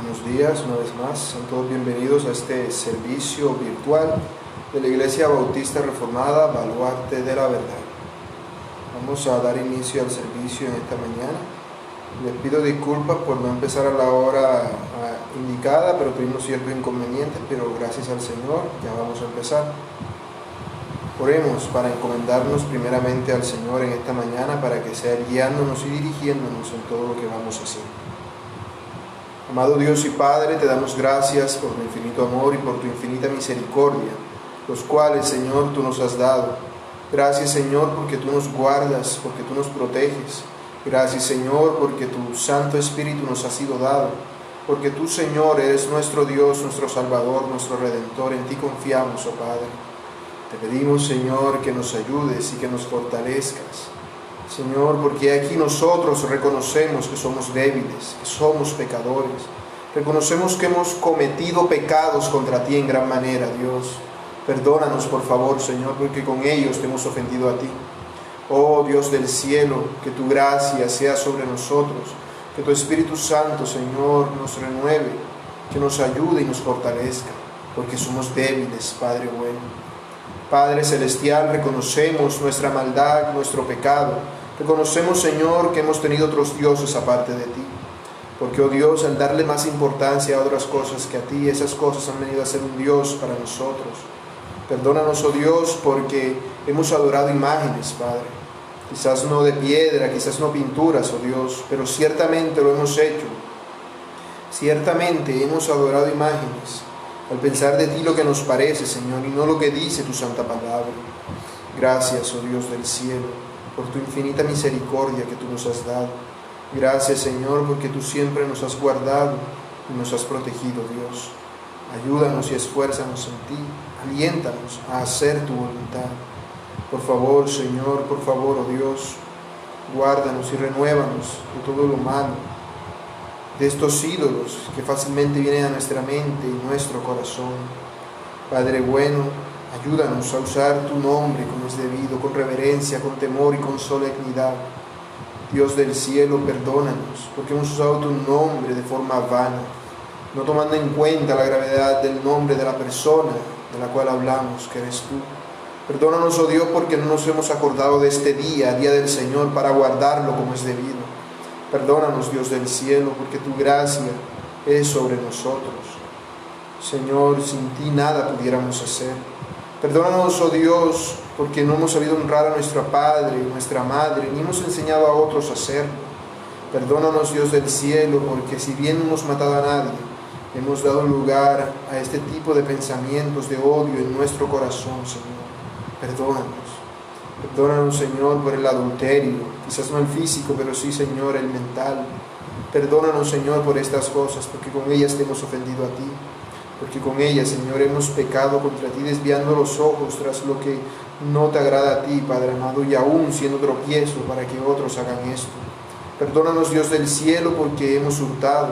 Buenos días, una vez más. Sean todos bienvenidos a este servicio virtual de la Iglesia Bautista Reformada, Baluarte de la Verdad. Vamos a dar inicio al servicio en esta mañana. Les pido disculpas por no empezar a la hora indicada, pero tuvimos ciertos inconvenientes, pero gracias al Señor ya vamos a empezar. Oremos para encomendarnos primeramente al Señor en esta mañana para que sea guiándonos y dirigiéndonos en todo lo que vamos a hacer. Amado Dios y Padre, te damos gracias por tu infinito amor y por tu infinita misericordia, los cuales, Señor, tú nos has dado. Gracias, Señor, porque tú nos guardas, porque tú nos proteges. Gracias, Señor, porque tu Santo Espíritu nos ha sido dado. Porque tú, Señor, eres nuestro Dios, nuestro Salvador, nuestro Redentor. En ti confiamos, oh Padre. Te pedimos, Señor, que nos ayudes y que nos fortalezcas. Señor, porque aquí nosotros reconocemos que somos débiles, que somos pecadores. Reconocemos que hemos cometido pecados contra ti en gran manera, Dios. Perdónanos, por favor, Señor, porque con ellos te hemos ofendido a ti. Oh Dios del cielo, que tu gracia sea sobre nosotros, que tu Espíritu Santo, Señor, nos renueve, que nos ayude y nos fortalezca, porque somos débiles, Padre bueno. Padre celestial, reconocemos nuestra maldad, nuestro pecado. Reconocemos, Señor, que hemos tenido otros dioses aparte de ti. Porque, oh Dios, al darle más importancia a otras cosas que a ti, esas cosas han venido a ser un Dios para nosotros. Perdónanos, oh Dios, porque hemos adorado imágenes, Padre. Quizás no de piedra, quizás no pinturas, oh Dios, pero ciertamente lo hemos hecho. Ciertamente hemos adorado imágenes, al pensar de ti lo que nos parece, Señor, y no lo que dice tu santa palabra. Gracias, oh Dios del cielo, por tu infinita misericordia que tú nos has dado. Gracias, Señor, porque tú siempre nos has guardado y nos has protegido, Dios. Ayúdanos y esfuérzanos en ti. Aliéntanos a hacer tu voluntad. Por favor, Señor, por favor, oh Dios, guárdanos y renuévanos de todo lo malo, de estos ídolos que fácilmente vienen a nuestra mente y nuestro corazón. Padre bueno, ayúdanos a usar tu nombre como es debido, con reverencia, con temor y con solemnidad. Dios del cielo, perdónanos, porque hemos usado tu nombre de forma vana, no tomando en cuenta la gravedad del nombre de la persona de la cual hablamos, que eres tú. Perdónanos, oh Dios, porque no nos hemos acordado de este día, día del Señor, para guardarlo como es debido. Perdónanos, Dios del cielo, porque tu gracia es sobre nosotros. Señor, sin ti nada pudiéramos hacer. Perdónanos, oh Dios, porque no hemos sabido honrar a nuestro Padre, nuestra Madre, ni hemos enseñado a otros a hacerlo. Perdónanos, Dios del cielo, porque si bien no hemos matado a nadie, hemos dado lugar a este tipo de pensamientos de odio en nuestro corazón, Señor. Perdónanos. Perdónanos, Señor, por el adulterio, quizás no el físico, pero sí, Señor, el mental. Perdónanos, Señor, por estas cosas, porque con ellas te hemos ofendido a ti. Porque con ellas, Señor, hemos pecado contra ti, desviando los ojos tras lo que no te agrada a ti, Padre amado, y aún siendo tropiezo para que otros hagan esto. Perdónanos, Dios del cielo, porque hemos hurtado.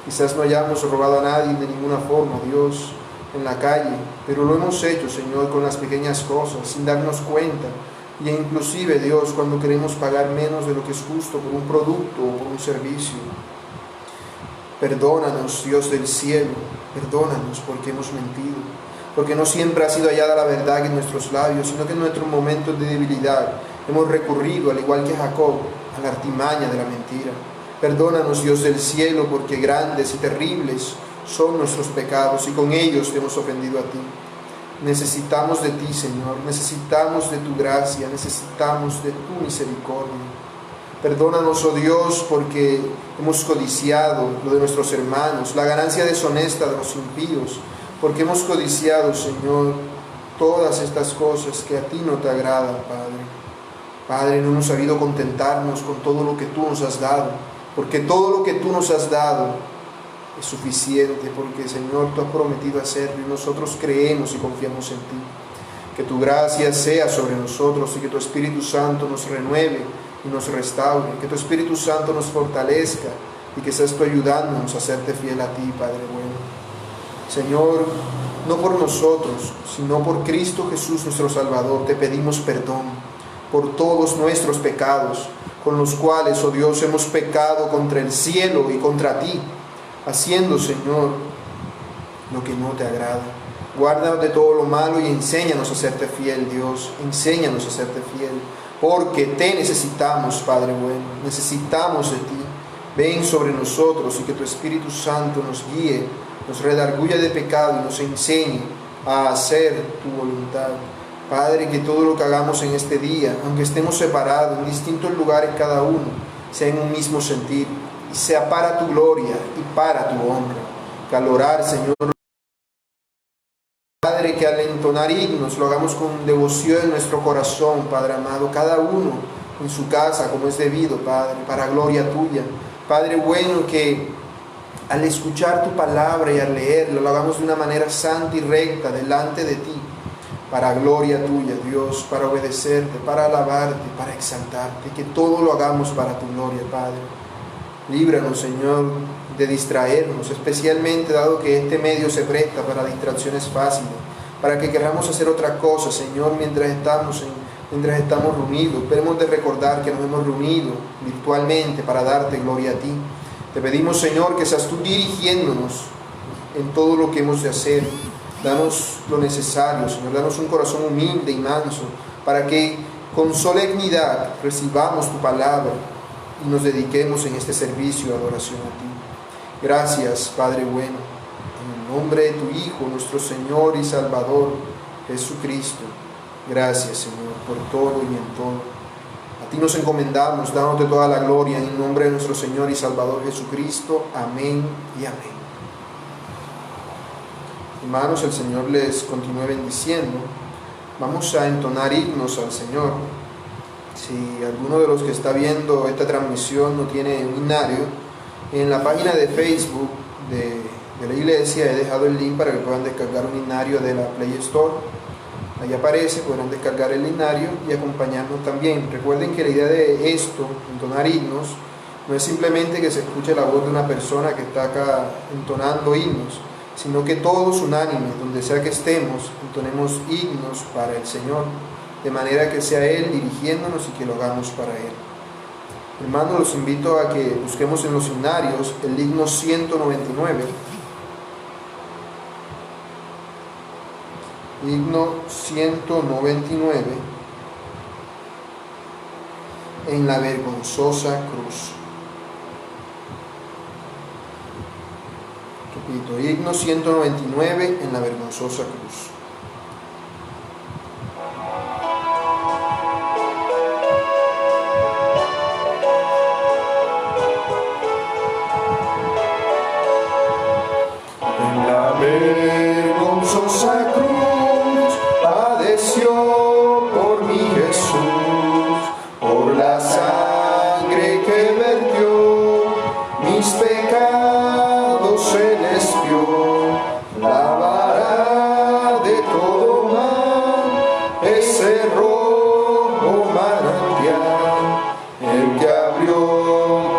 Quizás no hayamos robado a nadie de ninguna forma, Dios, en la calle, pero lo hemos hecho, Señor, con las pequeñas cosas, sin darnos cuenta. Y inclusive, Dios, cuando queremos pagar menos de lo que es justo por un producto o por un servicio. Perdónanos, Dios del cielo, perdónanos porque hemos mentido, porque no siempre ha sido hallada la verdad en nuestros labios, sino que en nuestros momentos de debilidad hemos recurrido, al igual que Jacob, a la artimaña de la mentira. Perdónanos, Dios del cielo, porque grandes y terribles son nuestros pecados y con ellos te hemos ofendido a ti. Necesitamos de ti, Señor, necesitamos de tu gracia, necesitamos de tu misericordia. Perdónanos, oh Dios, porque hemos codiciado lo de nuestros hermanos, la ganancia deshonesta de los impíos, porque hemos codiciado, Señor, todas estas cosas que a ti no te agradan, Padre. Padre, no hemos sabido contentarnos con todo lo que tú nos has dado, porque todo lo que tú nos has dado es suficiente, porque, Señor, tú has prometido hacerlo y nosotros creemos y confiamos en ti. Que tu gracia sea sobre nosotros y que tu Espíritu Santo nos renueve y nos restaure, que tu Espíritu Santo nos fortalezca y que seas tú ayudándonos a serte fiel a ti, Padre bueno. Señor, no por nosotros, sino por Cristo Jesús nuestro Salvador, te pedimos perdón por todos nuestros pecados, con los cuales, oh Dios, hemos pecado contra el cielo y contra ti. haciendo, Señor, lo que no te agrada. Guárdanos de todo lo malo y enséñanos a serte fiel, Dios. Enséñanos a serte fiel, porque te necesitamos, Padre bueno. Necesitamos de ti. Ven sobre nosotros y que tu Espíritu Santo nos guíe, nos redarguya de pecado y nos enseñe a hacer tu voluntad. Padre, que todo lo que hagamos en este día, aunque estemos separados en distintos lugares cada uno, sea en un mismo sentir y sea para tu gloria y para tu honra. Que al orar, Señor, Padre, que al entonar himnos lo hagamos con devoción en nuestro corazón, Padre amado, cada uno en su casa como es debido, Padre, para gloria tuya. Padre bueno, que al escuchar tu palabra y al leerla lo hagamos de una manera santa y recta delante de ti, para gloria tuya, Dios, para obedecerte, para alabarte, para exaltarte, que todo lo hagamos para tu gloria, Padre. Líbranos, Señor, de distraernos, especialmente dado que este medio se presta para distracciones fáciles, para que queramos hacer otra cosa, Señor, mientras estamos reunidos. Debemos de recordar que nos hemos reunido virtualmente para darte gloria a ti. Te pedimos, Señor, que seas tú dirigiéndonos en todo lo que hemos de hacer. Danos lo necesario, Señor, danos un corazón humilde y manso, para que con solemnidad recibamos tu palabra y nos dediquemos en este servicio de adoración a ti. Gracias, Padre bueno, en el nombre de tu Hijo, nuestro Señor y Salvador, Jesucristo. Gracias, Señor, por todo y en todo. A ti nos encomendamos, dándote toda la gloria en el nombre de nuestro Señor y Salvador Jesucristo. Amén y amén. Hermanos, el Señor les continúe bendiciendo. Vamos a entonar himnos al Señor. Si alguno de los que está viendo esta transmisión no tiene un himnario, en la página de Facebook de la iglesia he dejado el link para que puedan descargar un himnario de la Play Store. Ahí aparece, podrán descargar el himnario y acompañarnos también. Recuerden que la idea de esto, entonar himnos, no es simplemente que se escuche la voz de una persona que está acá entonando himnos, sino que todos unánimes, donde sea que estemos, entonemos himnos para el Señor, de manera que sea Él dirigiéndonos y que lo hagamos para Él. Hermanos, los invito a que busquemos en los himnarios el himno 199. Himno 199, en la vergonzosa cruz. Repito, himno 199, en la vergonzosa cruz. En la vergonzosa cruz padeció por mí Jesús, por la sangre que vertió, mis pecados Él expió, lavará de todo mal ese rojo manantial, el que abrió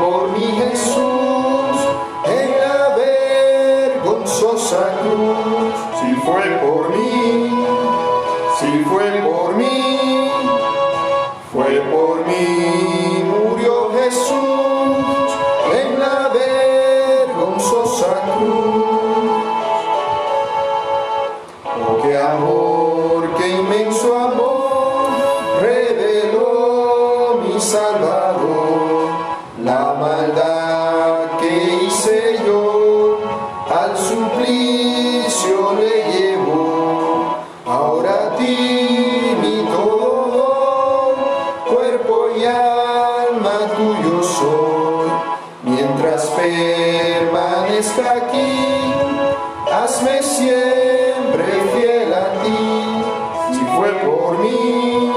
por mí Jesús en la vergonzosa cruz. Si fue por mí, si fue por mí, fue por mí, murió Jesús en la vergonzosa cruz. Oh, qué amor, qué inmenso amor, reveló mi Salvador, la maldad que hice yo, al suplicio le llevó. Ahora a ti mi todo, cuerpo y alma tuyo soy. Mientras permanezca aquí, hazme siempre fiel a ti. Si fue por mí,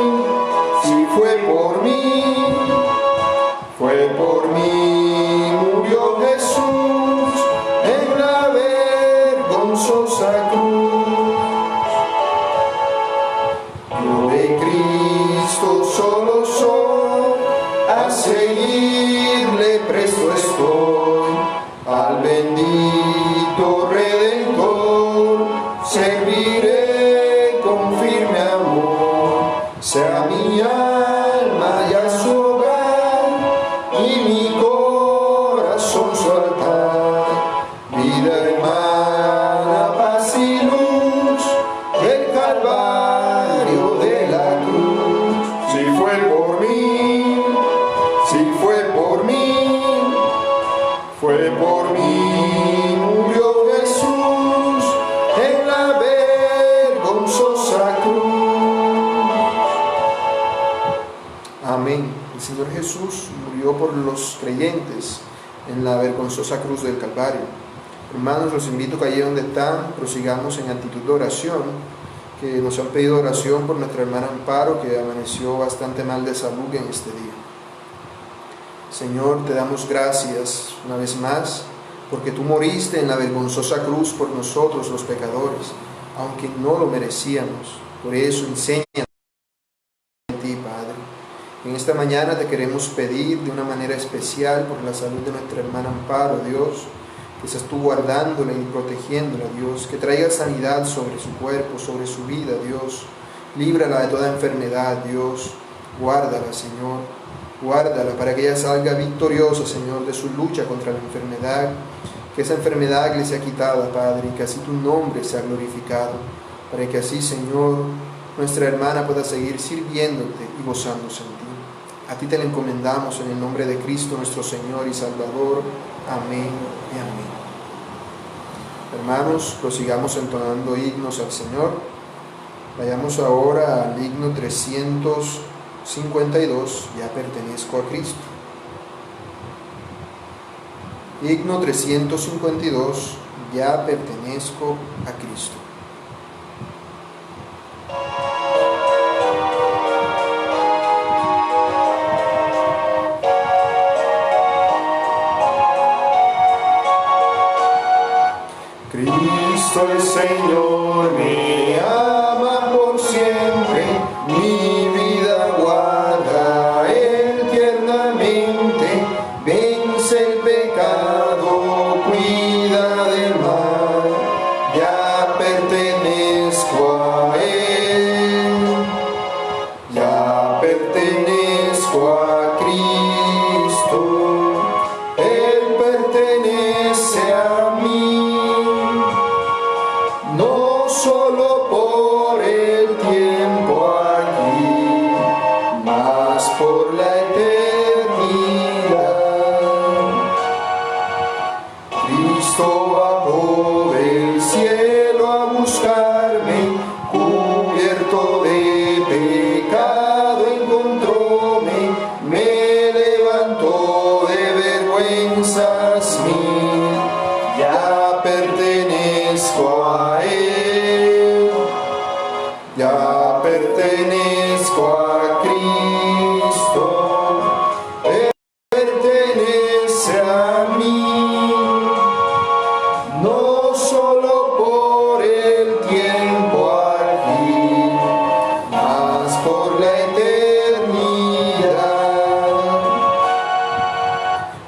si fue por mí, fue por mí, murió Jesús en la vergonzosa cruz. Yo de Cristo solo soy, a seguirle presto estoy, al bendito Redentor serviré con firme amor. Sea Fue por mí, murió Jesús en la vergonzosa cruz. Amén. El Señor Jesús murió por los creyentes en la vergonzosa cruz del Calvario. Hermanos, los invito a que allí donde están, prosigamos en actitud de oración, que nos han pedido oración por nuestra hermana Amparo, que amaneció bastante mal de salud en este día. Señor, te damos gracias una vez más, porque tú moriste en la vergonzosa cruz por nosotros los pecadores, aunque no lo merecíamos. Por eso enséñanos en ti, Padre. En esta mañana te queremos pedir de una manera especial por la salud de nuestra hermana Amparo, Dios, que seas tú guardándola y protegiéndola, Dios, que traiga sanidad sobre su cuerpo, sobre su vida, Dios. Líbrala de toda enfermedad, Dios. Guárdala, Señor. Guárdala para que ella salga victoriosa, Señor, de su lucha contra la enfermedad. Que esa enfermedad le sea quitada, Padre, y que así tu nombre sea glorificado. Para que así, Señor, nuestra hermana pueda seguir sirviéndote y gozándose en ti. A ti te la encomendamos en el nombre de Cristo, nuestro Señor y Salvador. Amén y amén. Hermanos, prosigamos entonando himnos al Señor. Vayamos ahora al himno 352, Ya pertenezco a Cristo. Himno 352, Ya pertenezco a Cristo. Cristo el Señor me ama por siempre, mi vida guarda Él tiernamente, vence el pecado, cuida del mal, ya pertenezco a Él, ya pertenezco a Cristo, Él pertenece a mí. No solo por el tiempo aquí, mas por la eternidad. Cristo bajó del cielo a buscarme, cubierto de pecado encontróme, me levantó de vergüenzas mil, ya pertenezco a Él, ya pertenezco a Cristo, Él pertenece a mí, no solo por el tiempo aquí, mas por la eternidad.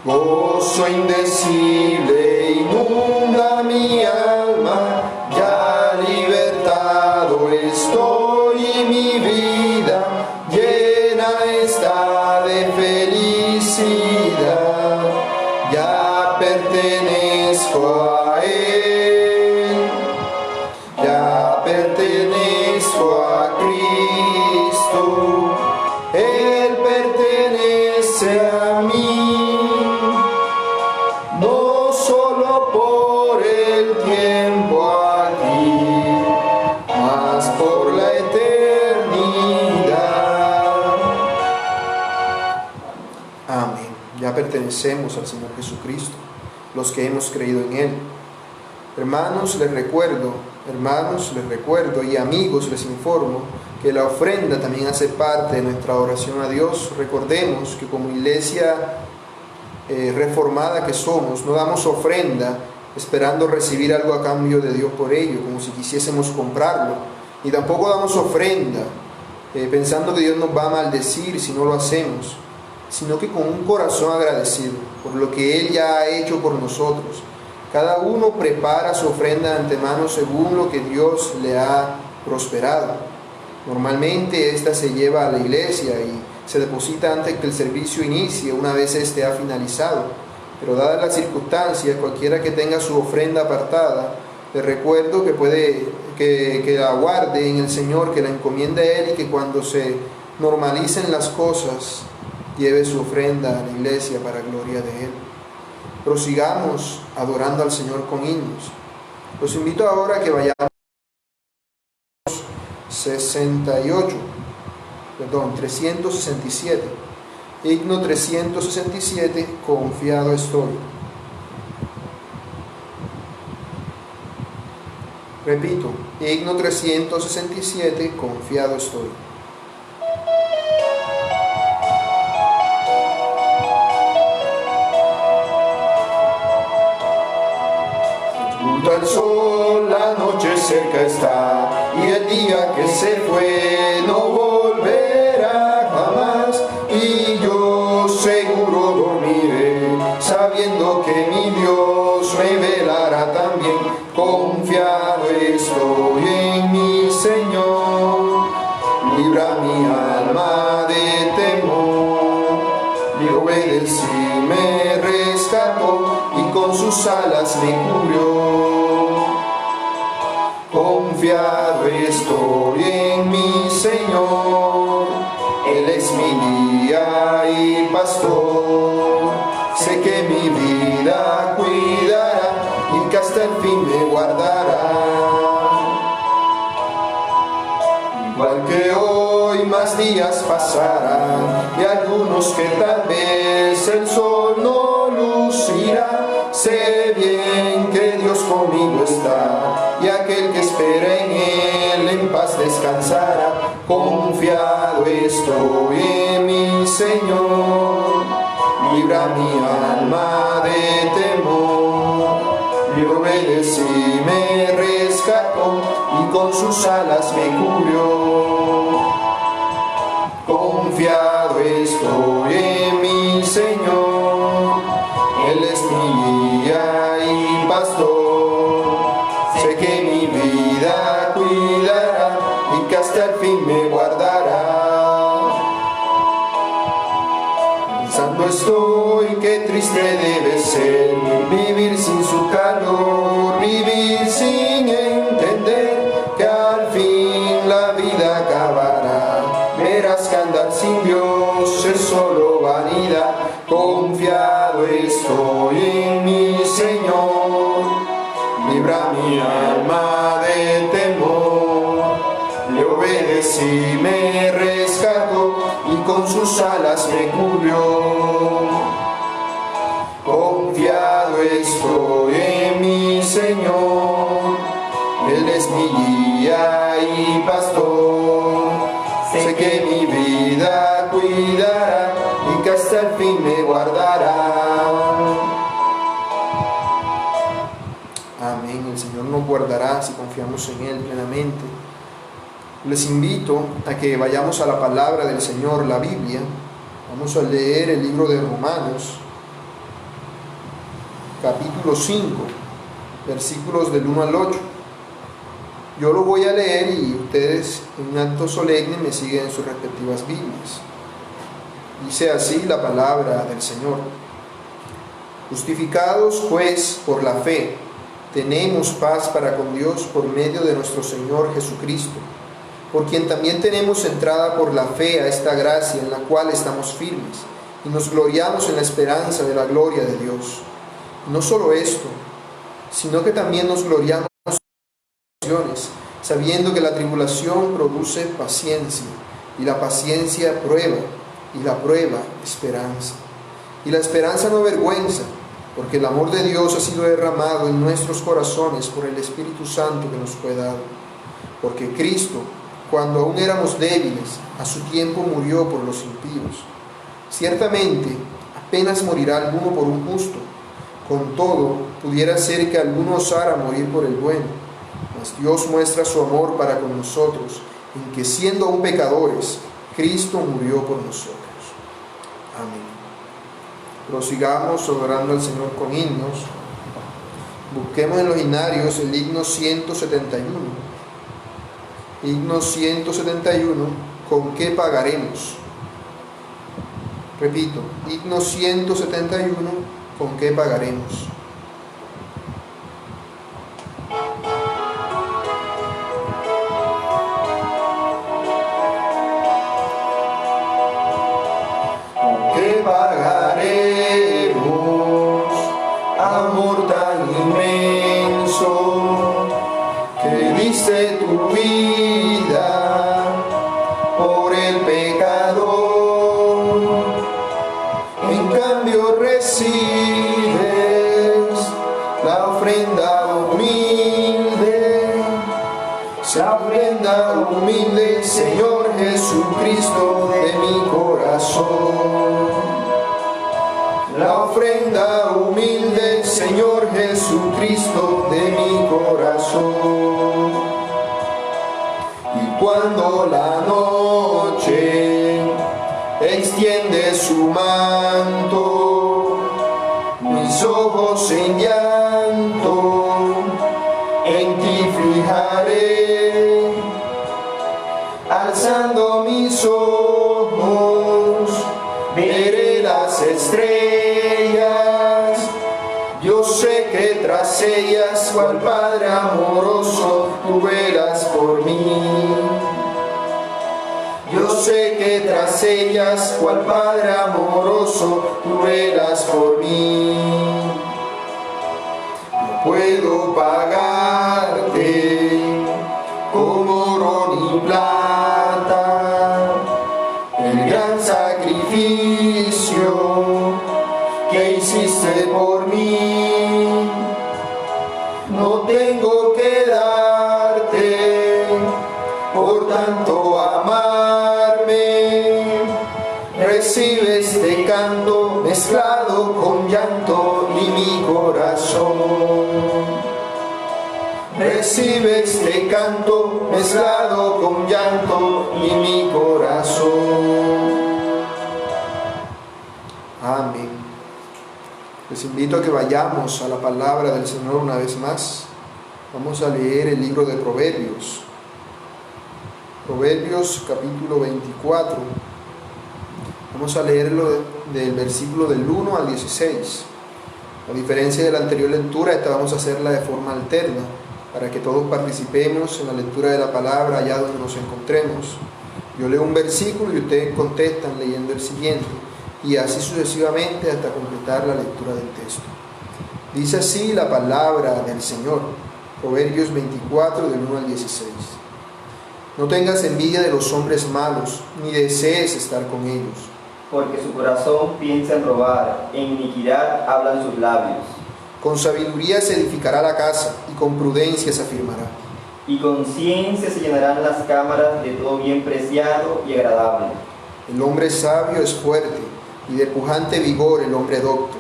Gozo indecible inunda mi alma, ya libertado estoy y mi vida llena está de felicidad, ya pertenezco a Él, ya pertenezco a Cristo, Él pertenece a mí. No solo por el tiempo aquí, mas por la eternidad. Amén. Ya pertenecemos al Señor Jesucristo, los que hemos creído en Él. Hermanos, les recuerdo, y amigos, les informo que la ofrenda también hace parte de nuestra oración a Dios. Recordemos que como iglesia reformada que somos, no damos ofrenda esperando recibir algo a cambio de Dios por ello, como si quisiésemos comprarlo, y tampoco damos ofrenda pensando que Dios nos va a maldecir si no lo hacemos, sino que con un corazón agradecido por lo que Él ya ha hecho por nosotros. Cada uno prepara su ofrenda de antemano según lo que Dios le ha prosperado. Normalmente esta se lleva a la iglesia y se deposita antes que el servicio inicie, una vez este ha finalizado. Pero dadas las circunstancias, cualquiera que tenga su ofrenda apartada, le recuerdo que la guarde en el Señor, que la encomiende a Él, y que cuando se normalicen las cosas, lleve su ofrenda a la iglesia para gloria de Él. prosigamos adorando al Señor con himnos. Los invito ahora a que vayamos 367. Himno 367, confiado estoy. Repito, himno 367, confiado estoy. El sol, la noche cerca está, y el día que se fue no volverá jamás, y yo seguro dormiré, sabiendo que mi Dios me velará también. Confiado estoy en mi Señor, libra mi alma de temor, libre del sí me rescató, y con sus alas me cubrió. Confiado estoy en mi Señor, Él es mi guía y pastor. Sé que mi vida cuidará y que hasta el fin me guardará. Igual que hoy más días pasarán, y algunos que tal vez el sol no lucirá. Sé bien que Dios conmigo está, y aquel que espera en Él en paz descansará. Confiado estoy en mi Señor, libra mi alma de temor. Libre de sí me rescató, y con sus alas me cubrió. Confiado estoy en mi Señor, Él es mi guía y pastor. Sé que mi vida cuidará y que hasta el fin me guardará. Pensando estoy que triste debe ser vivir sin su calor, vivir sin entender que al fin la vida acabará. Verás que andar sin Dios es solo vanidad. Confiado estoy en mi Señor, libra mi alma de temor. Le obedecí, me rescató, y con sus alas me cubrió. Confiado estoy en mi Señor, Él es mi guía y pastor. Sé que mi vida cuidará y que hasta el fin me guardará. Amén. El Señor nos guardará si confiamos en Él plenamente. Les invito a que vayamos a la palabra del Señor, la Biblia. Vamos a leer el libro de Romanos, capítulo 5, versículos del 1 al 8. Yo lo voy a leer y ustedes en un acto solemne me siguen en sus respectivas Biblias. Dice así la palabra del Señor. Justificados pues por la fe, tenemos paz para con Dios por medio de nuestro Señor Jesucristo, por quien también tenemos entrada por la fe a esta gracia en la cual estamos firmes, y nos gloriamos en la esperanza de la gloria de Dios. Y no solo esto, sino que también nos gloriamos sabiendo que la tribulación produce paciencia, y la paciencia prueba, y la prueba esperanza. Y la esperanza no avergüenza, porque el amor de Dios ha sido derramado en nuestros corazones por el Espíritu Santo que nos fue dado. Porque Cristo, cuando aún éramos débiles, a su tiempo murió por los impíos. Ciertamente, apenas morirá alguno por un justo. Con todo, pudiera ser que alguno osara morir por el bueno. Mas Dios muestra su amor para con nosotros, en que siendo aún pecadores, Cristo murió por nosotros. Amén. Prosigamos adorando al Señor con himnos. Busquemos en los himnarios el himno 171. Himno 171, ¿con qué pagaremos? Repito, himno 171, ¿con qué pagaremos? amor tan inmenso, que diste tu vida por el pecador. En cambio recibes la ofrenda humilde, Señor Jesucristo, de mi corazón. La ofrenda humilde, Señor Jesucristo, de mi corazón. Y cuando la noche extiende su manto, mis ojos en llanto en ti fijaré, alzando mis ojos veré las estrellas. Yo sé que tras ellas, cual Padre amoroso, tú velas por mí. Yo sé que tras ellas, cual Padre amoroso, tú velas por mí. No puedo pagarte con oro ni plata el gran sacrificio que hiciste por mí. No tengo que darte por tanto amarme. Recibe este canto mezclado con llanto y mi corazón. Recibe este canto mezclado con llanto y mi corazón. Amén. Les invito a que vayamos a la palabra del Señor una vez más. Vamos a leer el libro de Proverbios. Proverbios capítulo 24. Vamos a leerlo del versículo del 1 al 16. A diferencia de la anterior lectura, esta vamos a hacerla de forma alterna, para que todos participemos en la lectura de la palabra allá donde nos encontremos. Yo leo un versículo y ustedes contestan leyendo el siguiente, y así sucesivamente hasta completar la lectura del texto. Dice así la palabra del Señor, Proverbios 24, del 1 al 16. No tengas envidia de los hombres malos, ni desees estar con ellos, porque su corazón piensa en robar, en iniquidad hablan sus labios. Con sabiduría se edificará la casa, y con prudencia se afirmará. Y con ciencia se llenarán las cámaras de todo bien preciado y agradable. El hombre sabio es fuerte, y de pujante vigor el hombre docto.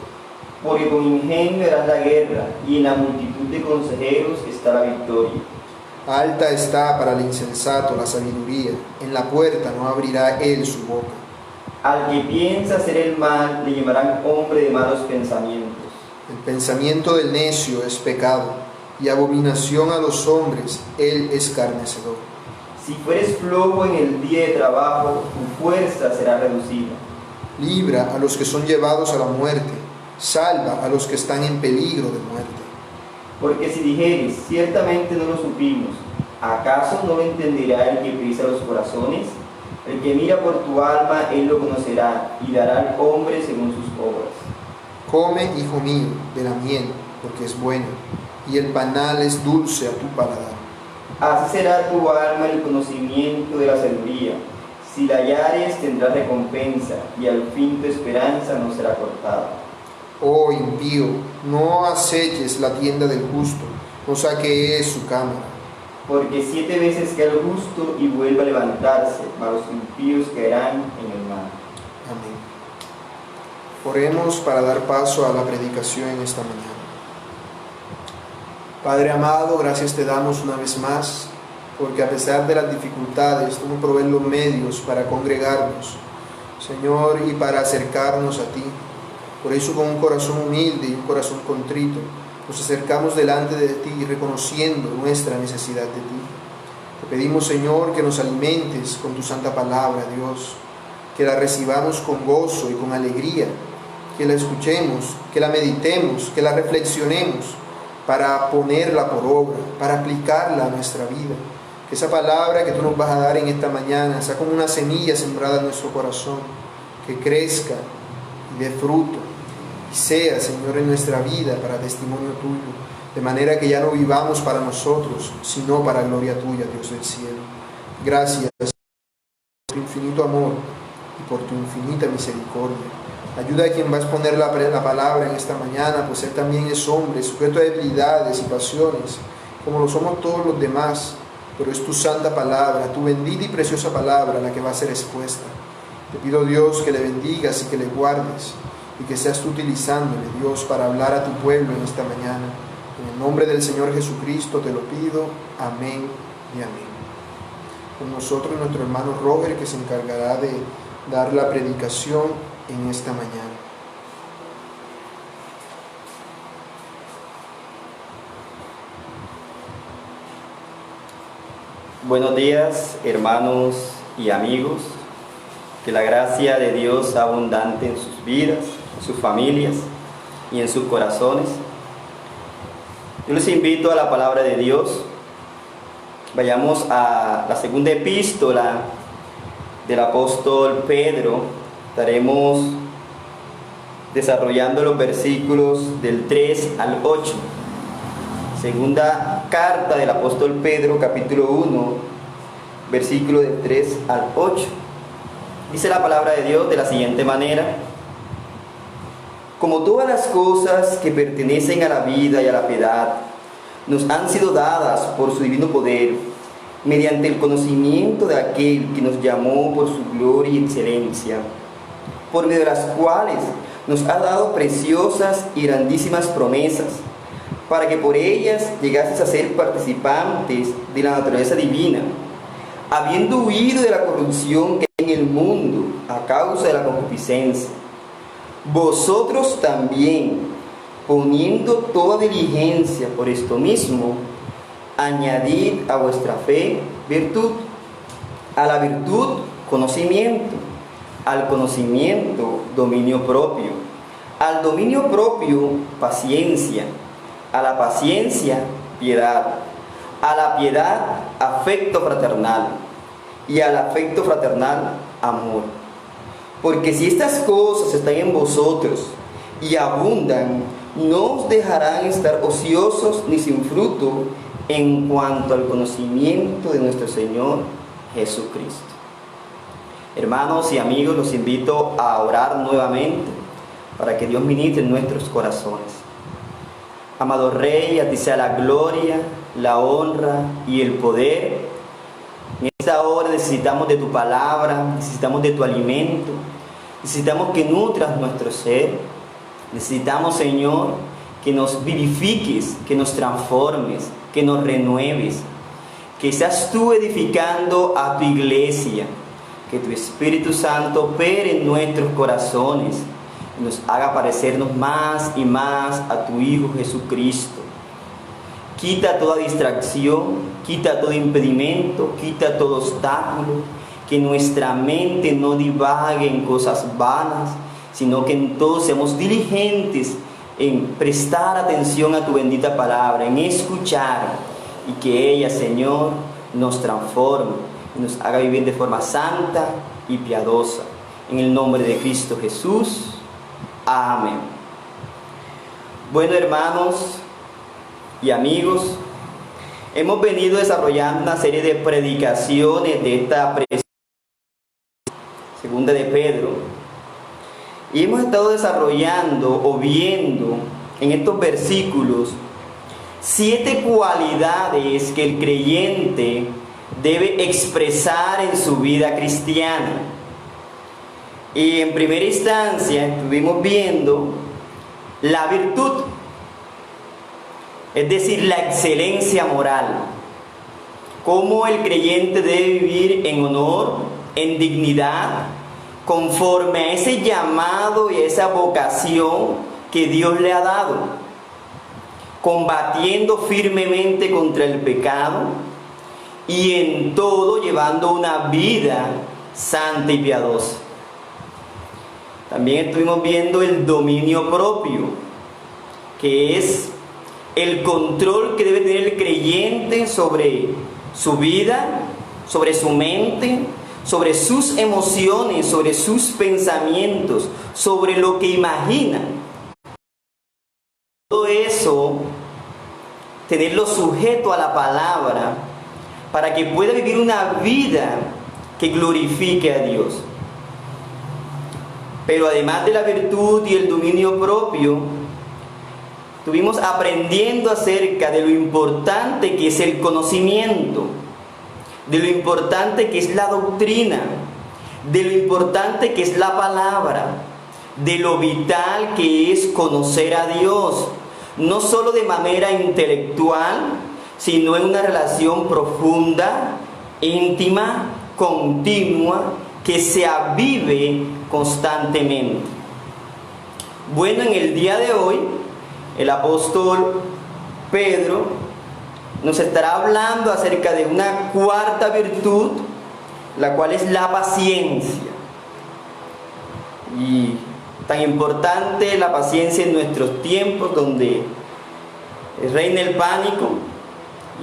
Porque con ingenio harás la guerra, y en la multitud de consejeros está la victoria. Alta está para el insensato la sabiduría, en la puerta no abrirá él su boca. Al que piensa hacer el mal, le llamarán hombre de malos pensamientos. El pensamiento del necio es pecado, y abominación a los hombres él escarnecedor. Si fueres flojo en el día de trabajo, tu fuerza será reducida. Libra a los que son llevados a la muerte, salva a los que están en peligro de muerte. Porque si dijeres, ciertamente no lo supimos, ¿acaso no lo entenderá el que pesa los corazones? El que mira por tu alma, él lo conocerá, y dará al hombre según sus obras. Come, hijo mío, de la miel, porque es buena, y el panal es dulce a tu paladar. Así será tu alma el conocimiento de la sabiduría. Si la hallares, tendrás recompensa, y al fin tu esperanza no será cortada. Oh impío, no aceches la tienda del justo, no saquees su cámara. Porque 7 veces cae el justo y vuelve a levantarse, mas los impíos caerán en el mar. Amén. Oremos para dar paso a la predicación en esta mañana. Padre amado, gracias te damos una vez más, porque a pesar de las dificultades, tú nos provees los medios para congregarnos, Señor, y para acercarnos a ti. Por eso, con un corazón humilde y un corazón contrito, nos acercamos delante de ti, reconociendo nuestra necesidad de ti. Te pedimos, Señor, que nos alimentes con tu santa palabra, Dios, que la recibamos con gozo y con alegría, que la escuchemos, que la meditemos, que la reflexionemos para ponerla por obra, para aplicarla a nuestra vida. Que esa palabra que tú nos vas a dar en esta mañana sea como una semilla sembrada en nuestro corazón, que crezca y dé fruto, y sea, Señor, en nuestra vida para testimonio tuyo, de manera que ya no vivamos para nosotros, sino para gloria tuya, Dios del cielo. Gracias por tu infinito amor y por tu infinita misericordia. Ayuda a quien va a exponer la palabra en esta mañana, pues él también es hombre, sujeto a debilidades y pasiones, como lo somos todos los demás, pero es tu santa palabra, tu bendita y preciosa palabra la que va a ser expuesta. Te pido, Dios, que le bendigas y que le guardes, y que seas tú utilizándole, Dios, para hablar a tu pueblo en esta mañana. En el nombre del Señor Jesucristo te lo pido. Amén y amén. Con nosotros nuestro hermano Robert, que se encargará de dar la predicación en esta mañana. Buenos días, hermanos y amigos. Que la gracia de Dios sea abundante en sus vidas, en sus familias y en sus corazones. Yo les invito a la palabra de Dios. Vayamos a la segunda epístola del apóstol Pedro. Estaremos desarrollando los versículos del 3 al 8. Segunda carta del apóstol Pedro, capítulo 1, versículo del 3 al 8. Dice la palabra de Dios de la siguiente manera: como todas las cosas que pertenecen a la vida y a la piedad nos han sido dadas por su divino poder, mediante el conocimiento de aquel que nos llamó por su gloria y excelencia, por medio de las cuales nos ha dado preciosas y grandísimas promesas, para que por ellas llegases a ser participantes de la naturaleza divina, habiendo huido de la corrupción que hay en el mundo a causa de la concupiscencia. Vosotros también, poniendo toda diligencia por esto mismo, añadid a vuestra fe virtud, a la virtud conocimiento, al conocimiento dominio propio, al dominio propio paciencia, a la paciencia piedad, a la piedad afecto fraternal y al afecto fraternal amor. Porque si estas cosas están en vosotros y abundan, no os dejarán estar ociosos ni sin fruto en cuanto al conocimiento de nuestro Señor Jesucristo. Hermanos y amigos, los invito a orar nuevamente para que Dios ministre en nuestros corazones. Amado Rey, a ti sea la gloria, la honra y el poder. En esta hora necesitamos de tu palabra, necesitamos de tu alimento, necesitamos que nutras nuestro ser, necesitamos, Señor, que nos vivifiques, que nos transformes, que nos renueves, que seas tú edificando a tu iglesia, que tu Espíritu Santo opere en nuestros corazones y nos haga parecernos más y más a tu Hijo Jesucristo. Quita toda distracción, quita todo impedimento, quita todo obstáculo, que nuestra mente no divague en cosas vanas, sino que en todo seamos diligentes en prestar atención a tu bendita palabra, en escuchar, y que ella, Señor, nos transforme y nos haga vivir de forma santa y piadosa. En el nombre de Cristo Jesús. Amén. Bueno, hermanos y amigos, hemos venido desarrollando una serie de predicaciones de esta segunda de Pedro, y hemos estado desarrollando o viendo en estos versículos 7 cualidades que el creyente debe expresar en su vida cristiana. Y en primera instancia estuvimos viendo la virtud, es decir, la excelencia moral, cómo el creyente debe vivir en honor, en dignidad, conforme a ese llamado y a esa vocación que Dios le ha dado, combatiendo firmemente contra el pecado y en todo llevando una vida santa y piadosa. También estuvimos viendo el dominio propio, que es el control que debe tener el creyente sobre su vida, sobre su mente, sobre sus emociones, sobre sus pensamientos, sobre lo que imagina. eso, tenerlo sujeto a la palabra, para que pueda vivir una vida que glorifique a Dios. Pero además de la virtud y el dominio propio, estuvimos aprendiendo acerca de lo importante que es el conocimiento, de lo importante que es la doctrina, de lo importante que es la palabra, de lo vital que es conocer a Dios, no solo de manera intelectual, sino en una relación profunda, íntima, continua, que se avive constantemente. Bueno, en el día de hoy, el apóstol Pedro nos estará hablando acerca de una cuarta virtud, la cual es la paciencia. Y tan importante la paciencia en nuestros tiempos, donde reina el pánico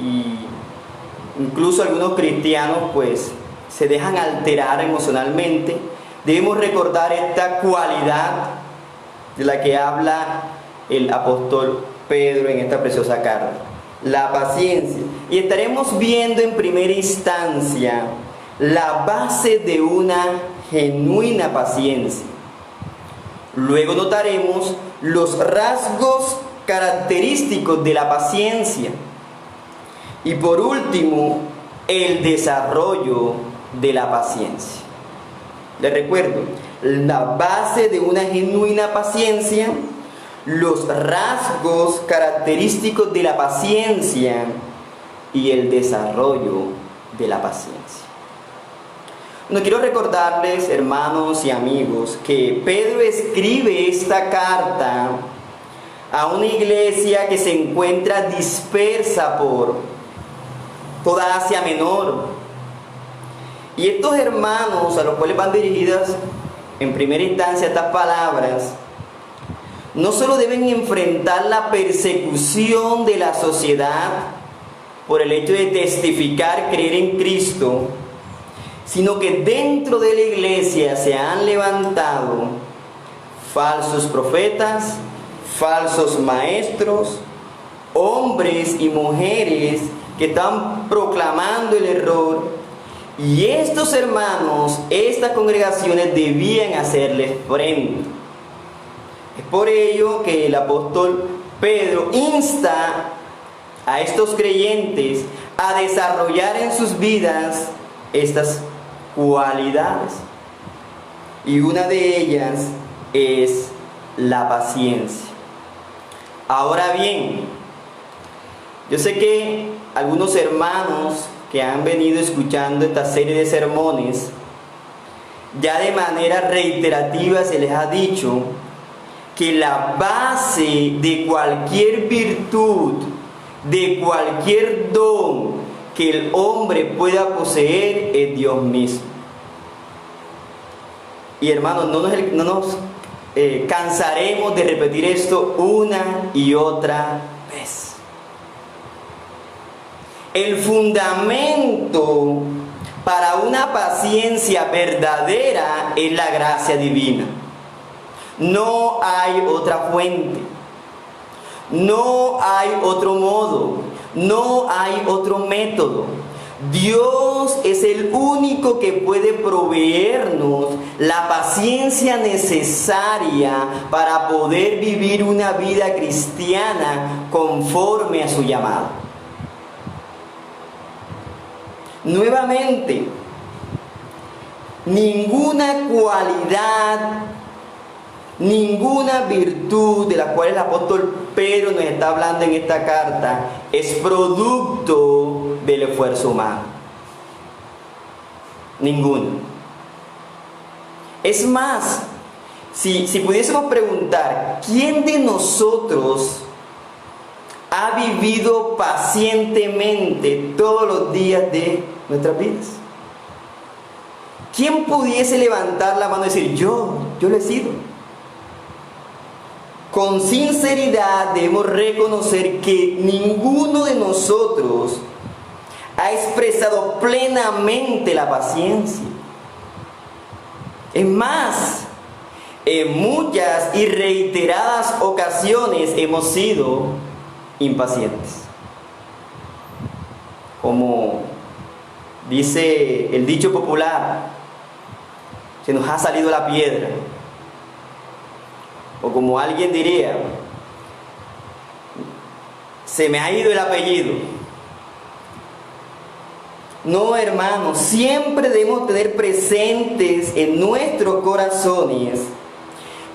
y incluso algunos cristianos pues se dejan alterar emocionalmente. Debemos recordar esta cualidad de la que habla el apóstol Pedro en esta preciosa carta, la paciencia. Y estaremos viendo en primera instancia la base de una genuina paciencia. Luego notaremos los rasgos característicos de la paciencia. Y por último, el desarrollo de la paciencia. Les recuerdo, la base de una genuina paciencia, los rasgos característicos de la paciencia y el desarrollo de la paciencia. No quiero recordarles, hermanos y amigos, que Pedro escribe esta carta a una iglesia que se encuentra dispersa por toda Asia Menor. Y estos hermanos a los cuales van dirigidas en primera instancia estas palabras, no solo deben enfrentar la persecución de la sociedad por el hecho de testificar, creer en Cristo, sino que dentro de la iglesia se han levantado falsos profetas, falsos maestros, hombres y mujeres que están proclamando el error. Y estos hermanos, estas congregaciones debían hacerles frente. Es por ello que el apóstol Pedro insta a estos creyentes a desarrollar en sus vidas estas cualidades. Y una de ellas es la paciencia. Ahora bien, yo sé que algunos hermanos que han venido escuchando esta serie de sermones, ya de manera reiterativa se les ha dicho que la base de cualquier virtud, de cualquier don que el hombre pueda poseer es Dios mismo. Y hermanos, no nos cansaremos de repetir esto una y otra vez. El fundamento para una paciencia verdadera es la gracia divina. No hay otra fuente, no hay otro modo, no hay otro método. Dios es el único que puede proveernos la paciencia necesaria para poder vivir una vida cristiana conforme a su llamado. Nuevamente, ninguna cualidad, ninguna virtud de la cual el apóstol Pedro nos está hablando en esta carta es producto del esfuerzo humano. Ninguno. Es más, si pudiésemos preguntar, ¿quién de nosotros ha vivido pacientemente todos los días de nuestras vidas? ¿Quién pudiese levantar la mano y decir, yo lo he sido? Con sinceridad debemos reconocer que ninguno de nosotros ha expresado plenamente la paciencia. Es más, en muchas y reiteradas ocasiones hemos sido impacientes. Como dice el dicho popular, se nos ha salido la piedra. O como alguien diría, se me ha ido el apellido. No, hermanos, siempre debemos tener presentes en nuestros corazones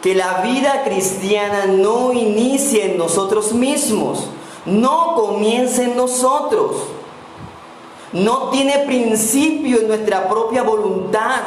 que la vida cristiana no inicia en nosotros mismos, no comienza en nosotros, no tiene principio en nuestra propia voluntad.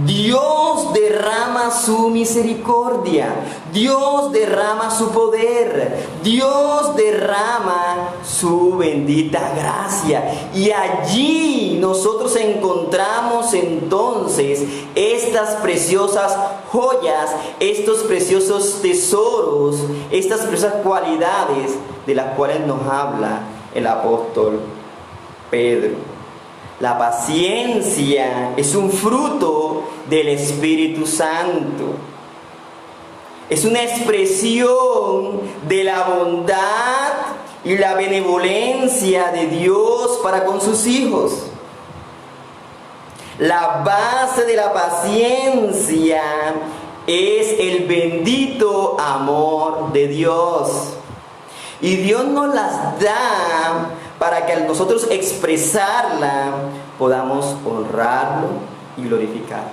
Dios derrama su misericordia, Dios derrama su poder, Dios derrama su bendita gracia. Y allí nosotros encontramos entonces estas preciosas joyas, estos preciosos tesoros, estas preciosas cualidades de las cuales nos habla el apóstol Pedro. La paciencia es un fruto del Espíritu Santo. Es una expresión de la bondad y la benevolencia de Dios para con sus hijos. La base de la paciencia es el bendito amor de Dios. Y Dios nos las da para que al nosotros expresarla podamos honrarlo y glorificar.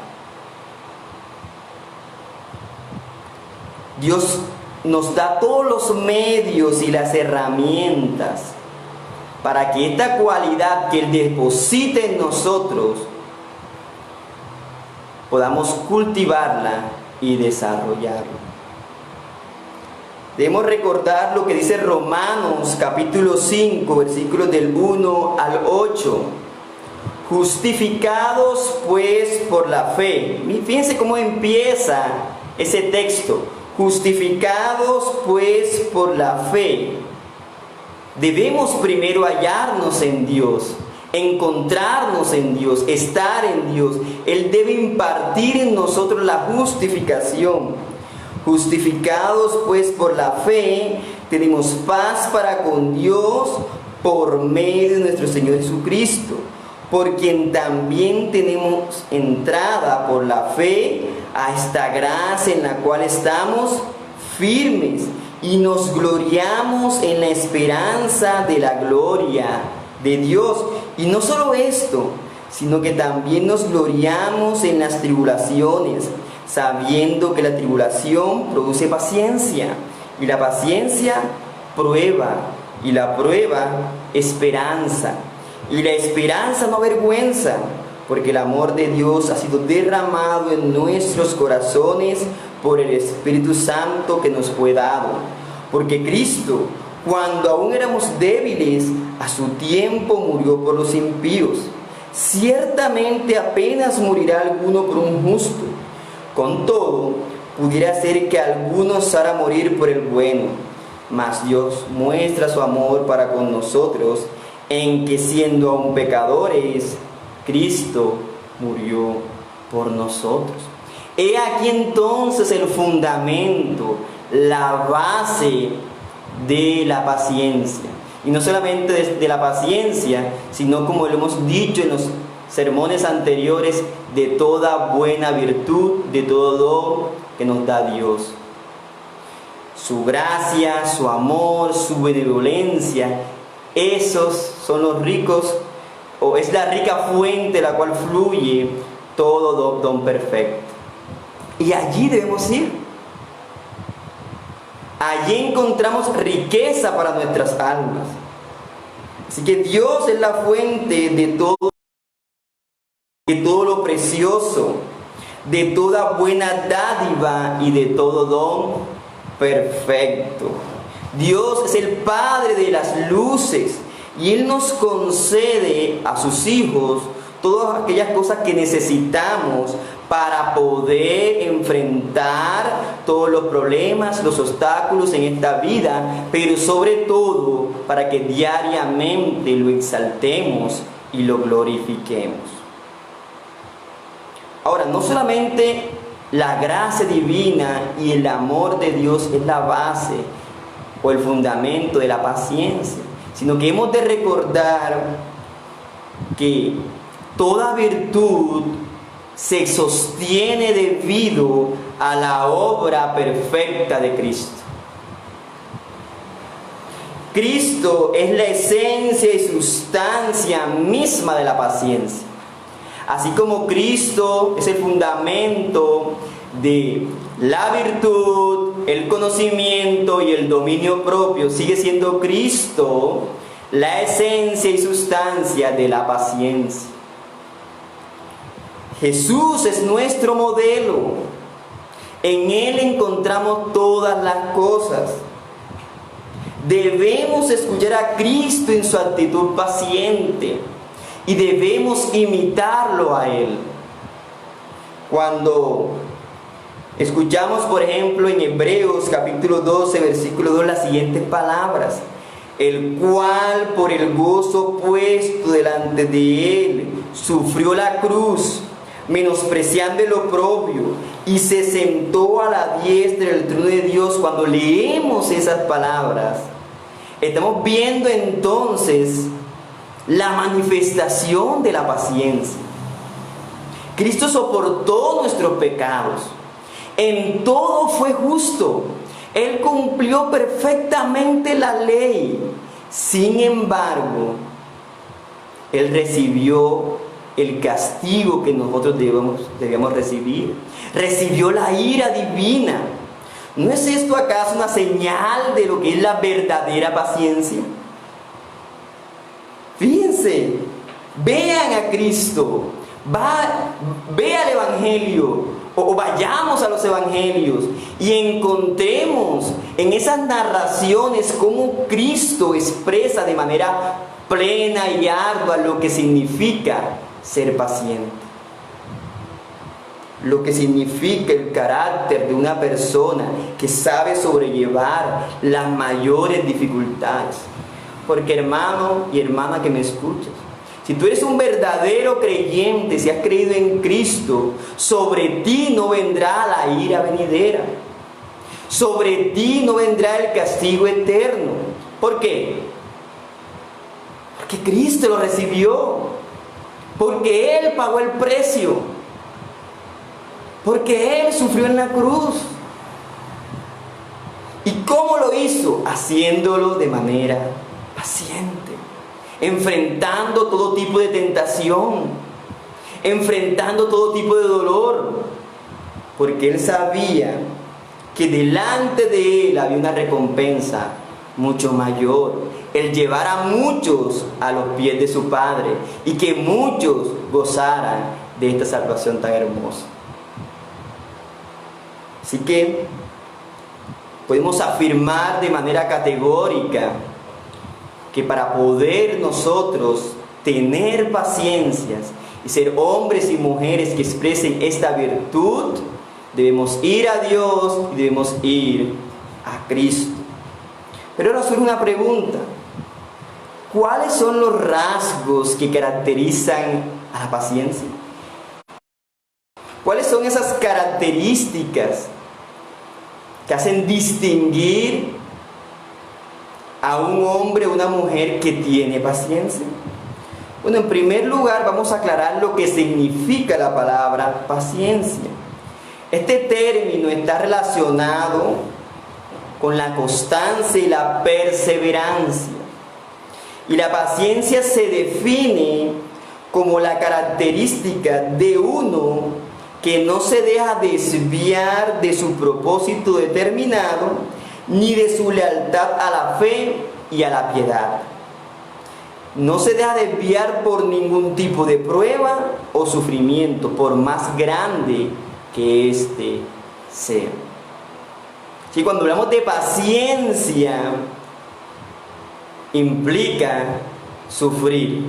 Dios nos da todos los medios y las herramientas para que esta cualidad que Él deposita en nosotros podamos cultivarla y desarrollarla. Debemos recordar lo que dice Romanos capítulo 5, versículos del 1 al 8. Justificados pues por la fe. Fíjense cómo empieza ese texto. Justificados pues por la fe. Debemos primero hallarnos en Dios, encontrarnos en Dios, estar en Dios. Él debe impartir en nosotros la justificación. Justificados pues por la fe, tenemos paz para con Dios por medio de nuestro Señor Jesucristo, por quien también tenemos entrada por la fe a esta gracia en la cual estamos firmes y nos gloriamos en la esperanza de la gloria de Dios. Y no solo esto, sino que también nos gloriamos en las tribulaciones, sabiendo que la tribulación produce paciencia, y la paciencia prueba, y la prueba esperanza, y la esperanza no avergüenza, porque el amor de Dios ha sido derramado en nuestros corazones por el Espíritu Santo que nos fue dado. Porque Cristo, cuando aún éramos débiles, a su tiempo murió por los impíos. Ciertamente apenas morirá alguno por un justo. Con todo, pudiera ser que alguno osara morir por el bueno, mas Dios muestra su amor para con nosotros, en que siendo aún pecadores, Cristo murió por nosotros. He aquí entonces el fundamento, la base de la paciencia. Y no solamente de la paciencia, sino como lo hemos dicho en los sermones anteriores, de toda buena virtud, de todo don que nos da Dios. Su gracia, su amor, su benevolencia, esos son los ricos, o es la rica fuente la cual fluye todo don perfecto. Y allí debemos ir. Allí encontramos riqueza para nuestras almas. Así que Dios es la fuente de todo lo precioso, de toda buena dádiva y de todo don perfecto. Dios es el Padre de las luces y Él nos concede a sus hijos todas aquellas cosas que necesitamos para poder enfrentar todos los problemas, los obstáculos en esta vida, pero sobre todo para que diariamente lo exaltemos y lo glorifiquemos. Ahora, no solamente la gracia divina y el amor de Dios es la base o el fundamento de la paciencia, sino que hemos de recordar que toda virtud se sostiene debido a la obra perfecta de Cristo. Cristo es la esencia y sustancia misma de la paciencia. Así como Cristo es el fundamento de la virtud, el conocimiento y el dominio propio, sigue siendo Cristo la esencia y sustancia de la paciencia. Jesús es nuestro modelo. En Él encontramos todas las cosas. Debemos escuchar a Cristo en su actitud paciente y debemos imitarlo a Él. Cuando escuchamos, por ejemplo, en Hebreos capítulo 12, versículo 2, las siguientes palabras: el cual por el gozo puesto delante de Él sufrió la cruz, menospreciando el oprobio, y se sentó a la diestra del trono de Dios. Cuando leemos esas palabras, estamos viendo entonces la manifestación de la paciencia. Cristo soportó nuestros pecados. En todo fue justo. Él cumplió perfectamente la ley. Sin embargo, Él recibió el castigo que nosotros debíamos recibir. Recibió la ira divina. ¿No es esto acaso una señal de lo que es la verdadera paciencia? Fíjense, vean a Cristo, vea el Evangelio, o vayamos a los Evangelios y encontremos en esas narraciones cómo Cristo expresa de manera plena y ardua lo que significa ser paciente, lo que significa el carácter de una persona que sabe sobrellevar las mayores dificultades. Porque, hermano y hermana que me escuchas, si tú eres un verdadero creyente, si has creído en Cristo, sobre ti no vendrá la ira venidera, sobre ti no vendrá el castigo eterno. ¿Por qué? Porque Cristo lo recibió, porque Él pagó el precio, porque Él sufrió en la cruz. ¿Y cómo lo hizo? Haciéndolo de manera paciente, enfrentando todo tipo de tentación, enfrentando todo tipo de dolor, porque Él sabía que delante de Él había una recompensa mucho mayor, el llevar a muchos a los pies de su Padre y que muchos gozaran de esta salvación tan hermosa. Así que podemos afirmar de manera categórica que para poder nosotros tener paciencias y ser hombres y mujeres que expresen esta virtud, debemos ir a Dios y debemos ir a Cristo. Pero ahora surge una pregunta: ¿cuáles son los rasgos que caracterizan a la paciencia? ¿Cuáles son esas características que hacen distinguir a un hombre o una mujer que tiene paciencia? Bueno, en primer lugar vamos a aclarar lo que significa la palabra paciencia. Este término está relacionado con la constancia y la perseverancia. Y la paciencia se define como la característica de uno que no se deja desviar de su propósito determinado, ni de su lealtad a la fe y a la piedad. No se deja desviar por ningún tipo de prueba o sufrimiento, por más grande que éste sea. Sí, cuando hablamos de paciencia, implica sufrir.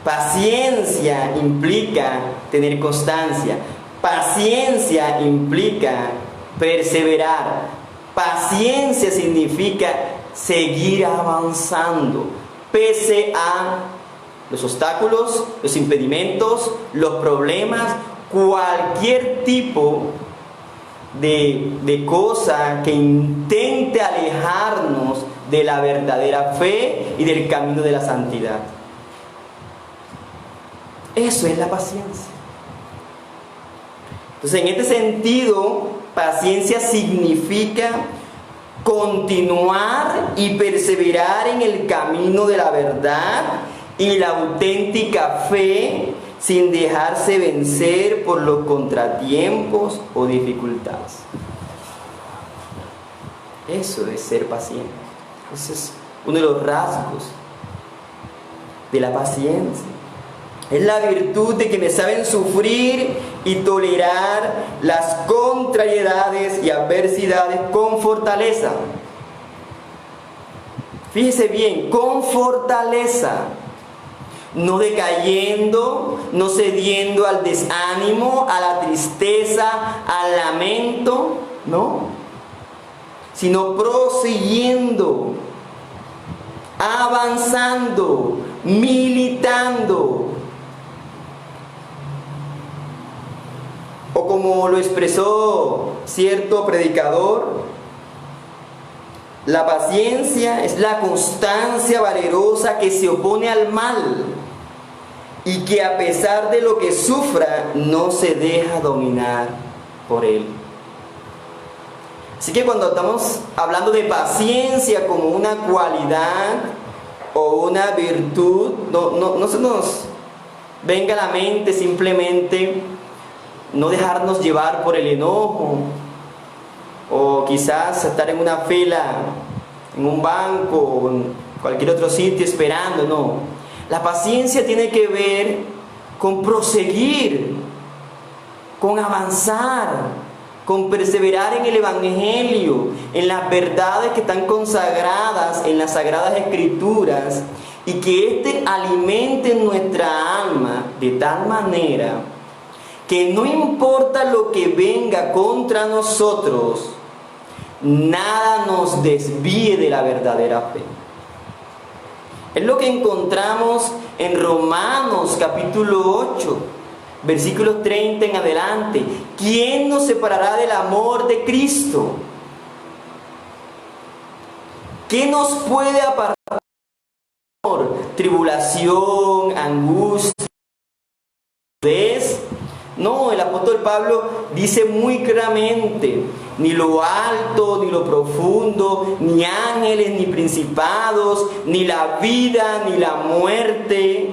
Paciencia implica tener constancia. Paciencia implica perseverar. Paciencia significa seguir avanzando, pese a los obstáculos, los impedimentos, los problemas, cualquier tipo de cosa que intente alejarnos de la verdadera fe y del camino de la santidad. Eso es la paciencia. Entonces, en este sentido, paciencia significa continuar y perseverar en el camino de la verdad y la auténtica fe sin dejarse vencer por los contratiempos o dificultades. Eso es ser paciente. Ese es uno de los rasgos de la paciencia. Es la virtud de quienes saben sufrir y tolerar las contrariedades y adversidades con fortaleza. Fíjese bien, con fortaleza. No decayendo, no cediendo al desánimo, a la tristeza, al lamento, ¿no? Sino prosiguiendo, avanzando, militando. O como lo expresó cierto predicador, la paciencia es la constancia valerosa que se opone al mal y que a pesar de lo que sufra no se deja dominar por él. Así que cuando estamos hablando de paciencia como una cualidad o una virtud, no se nos venga a la mente simplemente no dejarnos llevar por el enojo, o quizás estar en una fila, en un banco o en cualquier otro sitio esperando. No, la paciencia tiene que ver con proseguir, con avanzar, con perseverar en el Evangelio, en las verdades que están consagradas en las Sagradas Escrituras, y que éste alimente nuestra alma de tal manera que no importa lo que venga contra nosotros, nada nos desvíe de la verdadera fe. Es lo que encontramos en Romanos capítulo 8, versículos 30 en adelante. ¿Quién nos separará del amor de Cristo? ¿Qué nos puede apartar del amor? Tribulación, angustia, desnudez. No, el apóstol Pablo dice muy claramente: ni lo alto, ni lo profundo, ni ángeles, ni principados, ni la vida, ni la muerte,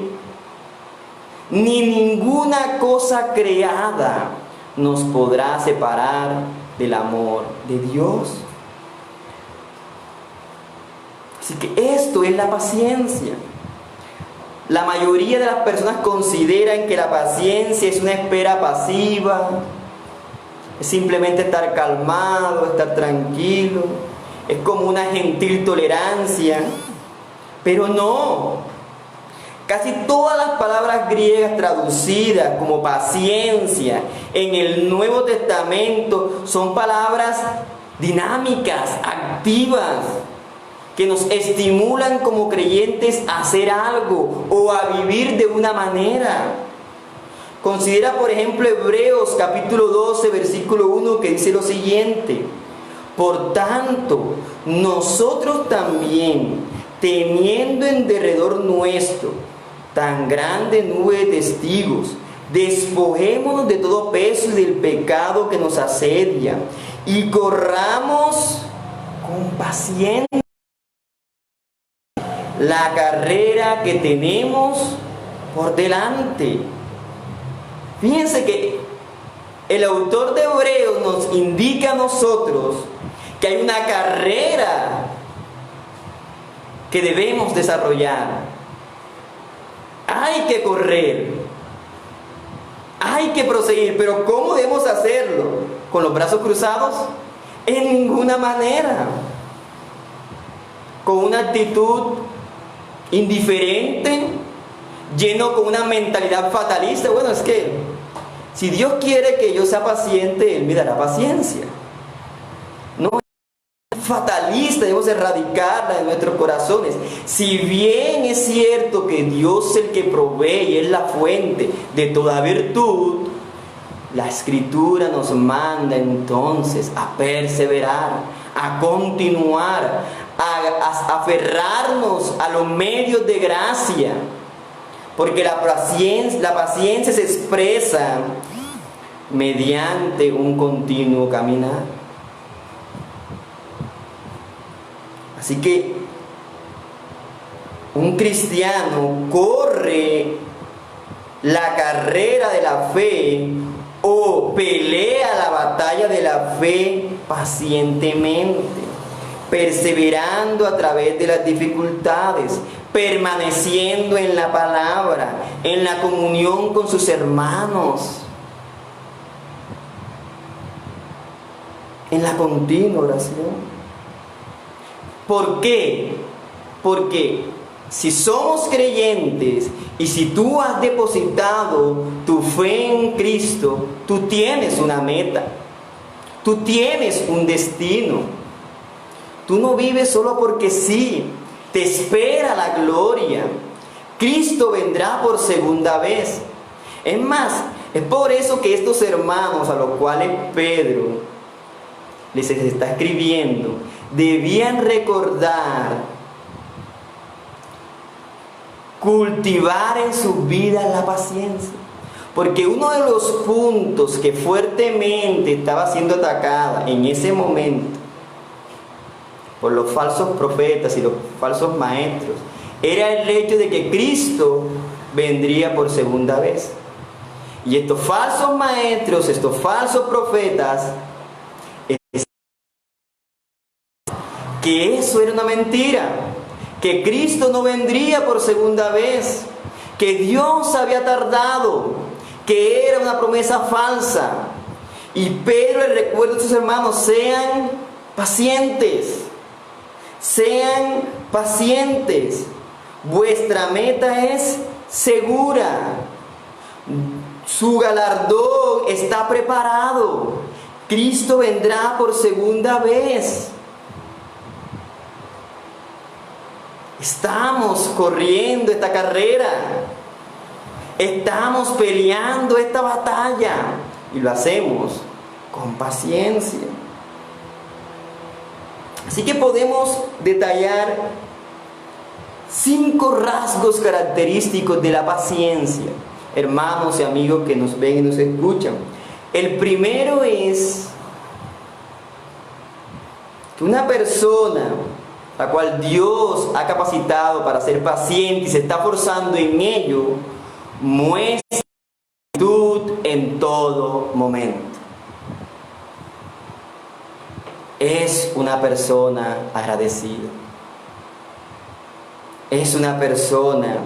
ni ninguna cosa creada nos podrá separar del amor de Dios. Así que esto es la paciencia. La mayoría de las personas consideran que la paciencia es una espera pasiva, es simplemente estar calmado, estar tranquilo, es como una gentil tolerancia, pero no. Casi todas las palabras griegas traducidas como paciencia en el Nuevo Testamento son palabras dinámicas, activas, que nos estimulan como creyentes a hacer algo o a vivir de una manera. Considera, por ejemplo, Hebreos capítulo 12, versículo 1, que dice lo siguiente: por tanto, nosotros también, teniendo en derredor nuestro tan grande nube de testigos, despojémonos de todo peso y del pecado que nos asedia, y corramos con paciencia la carrera que tenemos por delante. Fíjense que el autor de Hebreos nos indica a nosotros que hay una carrera que debemos desarrollar. Hay que correr, hay que proseguir, pero ¿cómo debemos hacerlo? ¿Con los brazos cruzados? En ninguna manera. Con una actitud indiferente, lleno con una mentalidad fatalista. Bueno, es que si Dios quiere que yo sea paciente, Él me dará paciencia. No es fatalista, debemos erradicarla de nuestros corazones. Si bien es cierto que Dios es el que provee y es la fuente de toda virtud, La Escritura nos manda entonces a perseverar, a continuar, a aferrarnos a los medios de gracia, porque la paciencia se expresa mediante un continuo caminar. Así que un cristiano corre la carrera de la fe o pelea la batalla de la fe pacientemente, perseverando a través de las dificultades, permaneciendo en la palabra, en la comunión con sus hermanos, en la continua oración. ¿Por qué? Porque si somos creyentes y si tú has depositado tu fe en Cristo, tú tienes una meta, tú tienes un destino. Tú no vives solo porque sí, te espera la gloria. Cristo vendrá por segunda vez. Es más, es por eso que estos hermanos a los cuales Pedro les está escribiendo, debían recordar, cultivar en sus vidas la paciencia. Porque uno de los puntos que fuertemente estaba siendo atacada en ese momento por los falsos profetas y los falsos maestros era el hecho de que Cristo vendría por segunda vez. Y estos falsos maestros, estos falsos profetas, que eso era una mentira, que Cristo no vendría por segunda vez, que Dios había tardado, que era una promesa falsa. Y Pedro le recuerda a sus hermanos: sean pacientes, sean pacientes, vuestra meta es segura, su galardón está preparado, Cristo vendrá por segunda vez. Estamos corriendo esta carrera, estamos peleando esta batalla y lo hacemos con paciencia. Así que podemos detallar 5 rasgos característicos de la paciencia, hermanos y amigos que nos ven y nos escuchan. El primero es que una persona la cual Dios ha capacitado para ser paciente y se está forzando en ello, muestra gratitud en todo momento. Es una persona agradecida. Es una persona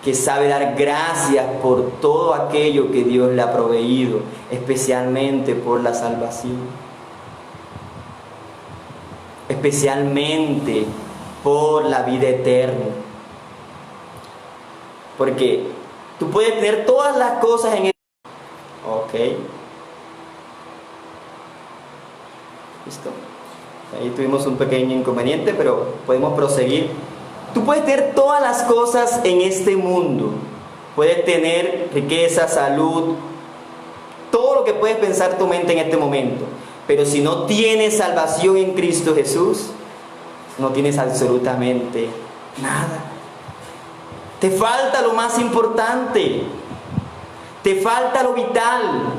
que sabe dar gracias por todo aquello que Dios le ha proveído, especialmente por la salvación, especialmente por la vida eterna. Porque tú puedes tener todas las cosas en el... Ok. Listo. Ahí tuvimos un pequeño inconveniente, pero podemos proseguir. Tú puedes tener todas las cosas en este mundo. Puedes tener riqueza, salud, todo lo que puedes pensar tu mente en este momento. Pero si no tienes salvación en Cristo Jesús, no tienes absolutamente nada. Te falta lo más importante. Te falta lo vital.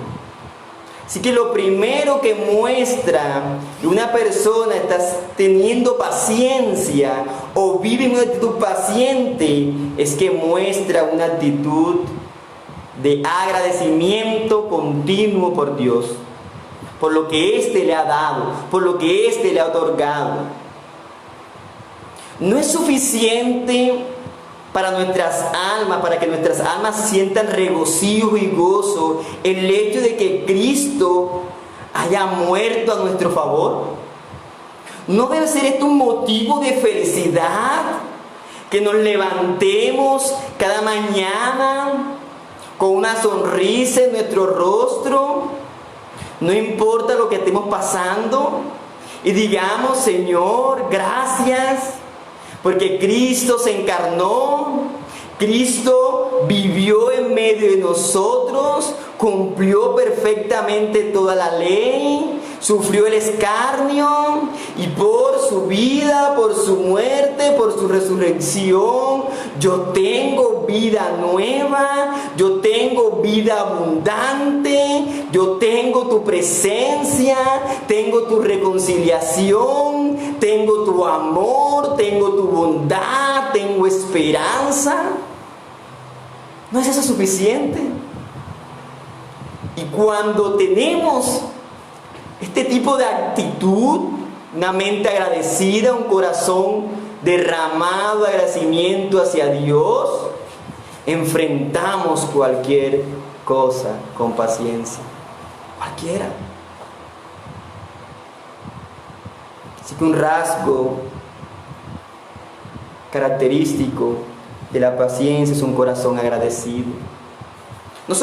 Así que lo primero que muestra que una persona está teniendo paciencia o vive en una actitud paciente es que muestra una actitud de agradecimiento continuo por Dios, por lo que éste le ha dado, por lo que éste le ha otorgado. No es suficiente para nuestras almas, para que nuestras almas sientan regocijo y gozo, el hecho de que Cristo haya muerto a nuestro favor. ¿No debe ser esto un motivo de felicidad? Que nos levantemos cada mañana con una sonrisa en nuestro rostro, no importa lo que estemos pasando, y digamos: Señor, gracias, porque Cristo se encarnó, Cristo vivió en medio de nosotros, cumplió perfectamente toda la ley, sufrió el escarnio y por su vida, por su muerte, por su resurrección, yo tengo vida nueva, yo tengo vida abundante, yo tengo tu presencia, tengo tu reconciliación, tengo tu amor, tengo tu bondad, tengo esperanza. ¿No es eso suficiente? Y cuando tenemos este tipo de actitud, una mente agradecida, un corazón derramado de agradecimiento hacia Dios, enfrentamos cualquier cosa con paciencia, cualquiera. Así que un rasgo característico de la paciencia es un corazón agradecido. No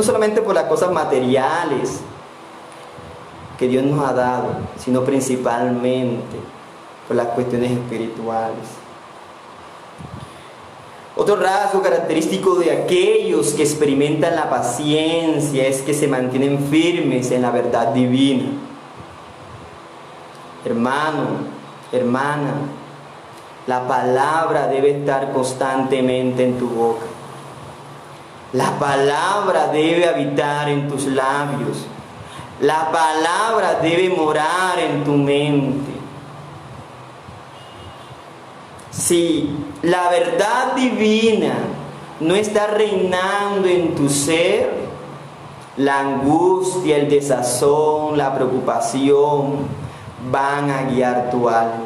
solamente por las cosas materiales que Dios nos ha dado, sino principalmente por las cuestiones espirituales. Otro rasgo característico de aquellos que experimentan la paciencia es que se mantienen firmes en la verdad divina. Hermano, hermana, la palabra debe estar constantemente en tu boca. La palabra debe habitar en tus labios. La palabra debe morar en tu mente. Si la verdad divina no está reinando en tu ser, la angustia, el desazón, la preocupación van a guiar tu alma.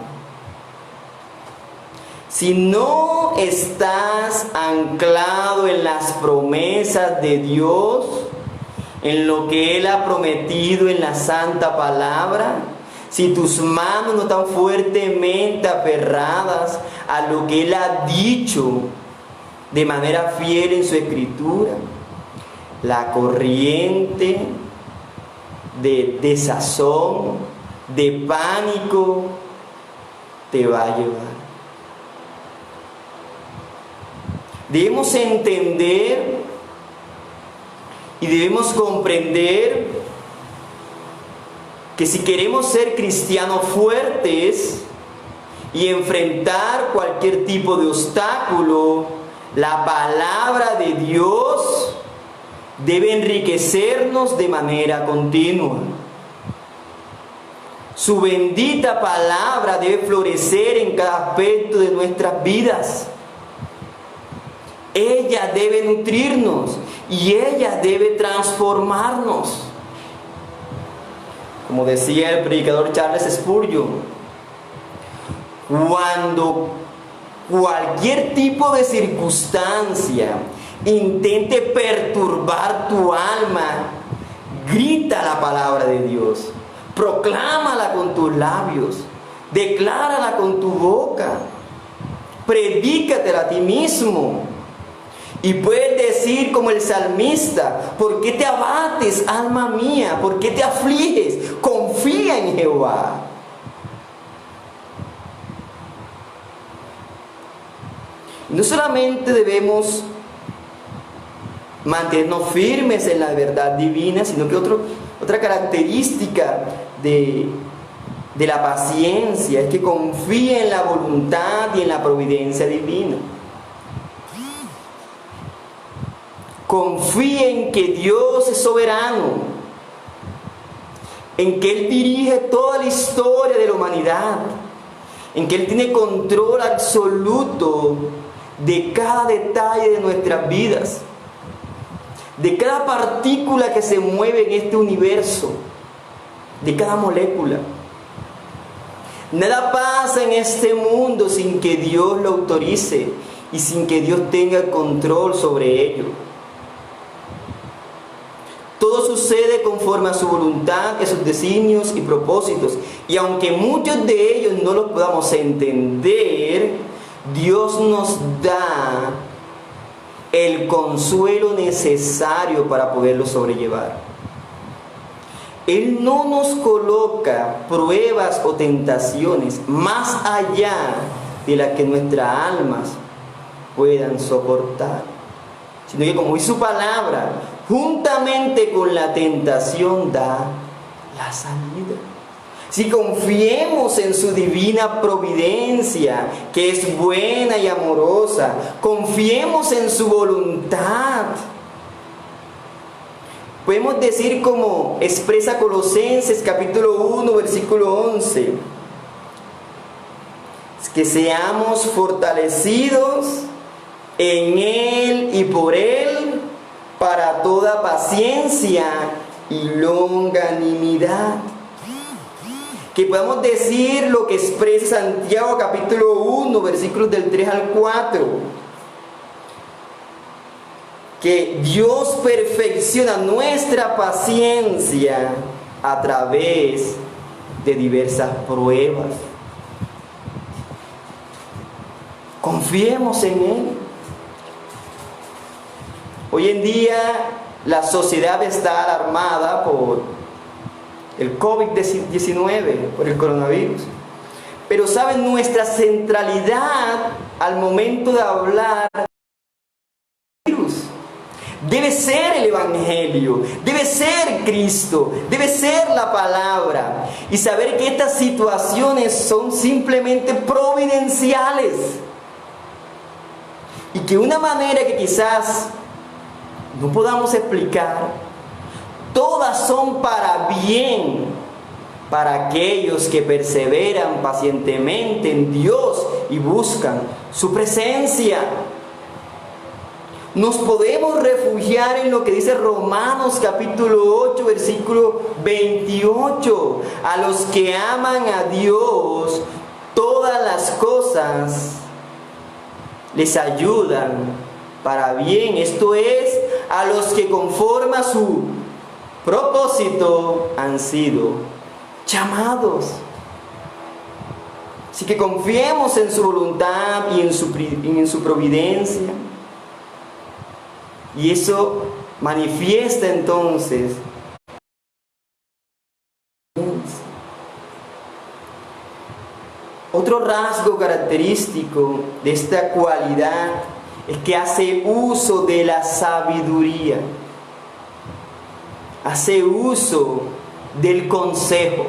Si no estás anclado en las promesas de Dios, en lo que Él ha prometido en la santa palabra, si tus manos no están fuertemente aferradas a lo que Él ha dicho de manera fiel en su escritura, la corriente de desazón, de pánico, te va a llevar. Debemos entender y debemos comprender que si queremos ser cristianos fuertes y enfrentar cualquier tipo de obstáculo, la palabra de Dios debe enriquecernos de manera continua. Su bendita palabra debe florecer en cada aspecto de nuestras vidas. Ella debe nutrirnos y ella debe transformarnos. Como decía el predicador Charles Spurgeon, cuando cualquier tipo de circunstancia intente perturbar tu alma, grita la palabra de Dios, proclámala con tus labios, declárala con tu boca, predícatela a ti mismo. Y puedes decir como el salmista: ¿por qué te abates, alma mía? ¿Por qué te afliges? Confía en Jehová. No solamente debemos mantenernos firmes en la verdad divina, sino que otra característica de la paciencia es que confía en la voluntad y en la providencia divina. Confía en que Dios es soberano, en que Él dirige toda la historia de la humanidad, en que Él tiene control absoluto de cada detalle de nuestras vidas, de cada partícula que se mueve en este universo, de cada molécula. Nada pasa en este mundo sin que Dios lo autorice y sin que Dios tenga control sobre ello. Todo sucede conforme a su voluntad, a sus designios y propósitos. Y aunque muchos de ellos no los podamos entender, Dios nos da el consuelo necesario para poderlo sobrellevar. Él no nos coloca pruebas o tentaciones más allá de las que nuestras almas puedan soportar. sino que como dice su palabra, juntamente con la tentación da la salida. Si confiemos en su divina providencia, que es buena y amorosa, confiemos en su voluntad. Podemos decir como expresa Colosenses capítulo 1, versículo 11, que seamos fortalecidos en Él y por Él para toda paciencia y longanimidad. Que podamos decir lo que expresa Santiago capítulo 1, versículos del 3 al 4. Que Dios perfecciona nuestra paciencia a través de diversas pruebas. Confiemos en Él. Hoy en día la sociedad está alarmada por el COVID-19, por el coronavirus. Pero saben, nuestra centralidad al momento de hablar del virus debe ser el Evangelio, debe ser Cristo, debe ser la palabra. Y saber que estas situaciones son simplemente providenciales. Y que una manera que quizás no podamos explicar, todas son para bien, para aquellos que perseveran pacientemente en Dios y buscan su presencia. Nos podemos refugiar en lo que dice Romanos capítulo 8, versículo 28. A los que aman a Dios, todas las cosas les ayudan para bien. Esto es, a los que conforme a su propósito han sido llamados. Así que confiemos en su voluntad y en su providencia. Y eso manifiesta entonces otro rasgo característico de esta cualidad es que hace uso de la sabiduría, hace uso del consejo.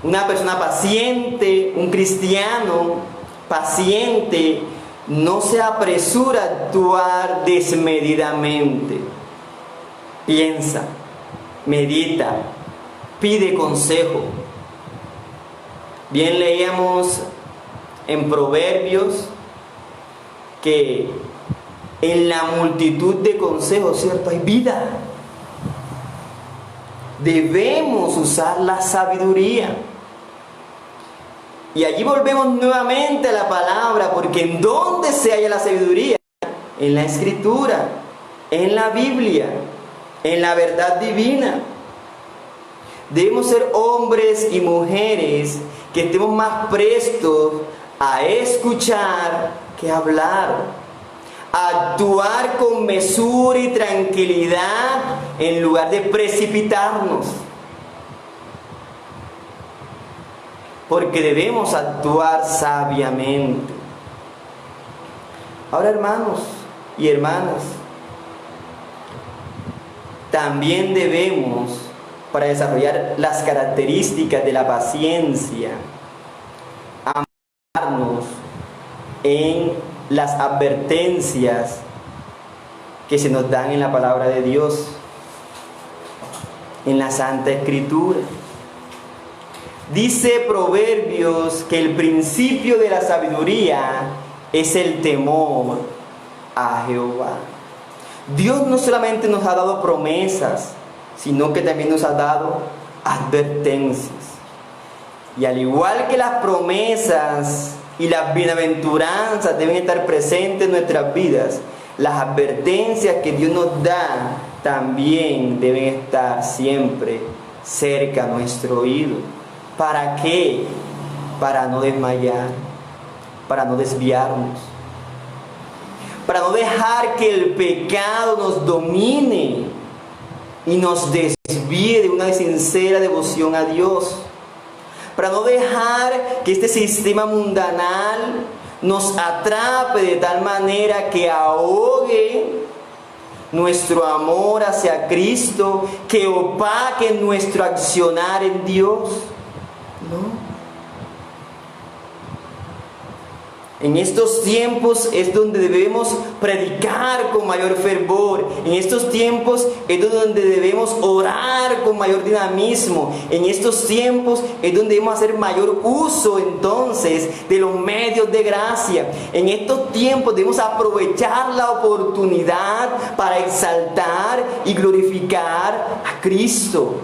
Una persona paciente, un cristiano paciente, no se apresura a actuar desmedidamente. Piensa, medita, pide consejo. Bien leíamos en Proverbios que en la multitud de consejos, ¿cierto?, hay vida. Debemos usar la sabiduría. Y allí volvemos nuevamente a la palabra, porque ¿en dónde se halla la sabiduría? En la Escritura, en la Biblia, en la verdad divina. Debemos ser hombres y mujeres que estemos más prestos a escuchar que a hablar, a actuar con mesura y tranquilidad en lugar de precipitarnos. Porque debemos actuar sabiamente. Ahora, hermanos y hermanas, también debemos, para desarrollar las características de la paciencia, amarnos en las advertencias que se nos dan en la palabra de Dios, en la Santa Escritura. Dice Proverbios que el principio de la sabiduría es el temor a Jehová. Dios no solamente nos ha dado promesas, sino que también nos ha dado advertencias. Y al igual que las promesas y las bienaventuranzas deben estar presentes en nuestras vidas, las advertencias que Dios nos da también deben estar siempre cerca a nuestro oído. ¿Para qué? Para no desmayar, para no desviarnos, para no dejar que el pecado nos domine y nos desvíe de una sincera devoción a Dios, para no dejar que este sistema mundanal nos atrape de tal manera que ahogue nuestro amor hacia Cristo, que opaque nuestro accionar en Dios. No. En estos tiempos es donde debemos predicar con mayor fervor. En estos tiempos es donde debemos orar con mayor dinamismo. En estos tiempos es donde debemos hacer mayor uso entonces de los medios de gracia. En estos tiempos debemos aprovechar la oportunidad para exaltar y glorificar a Cristo.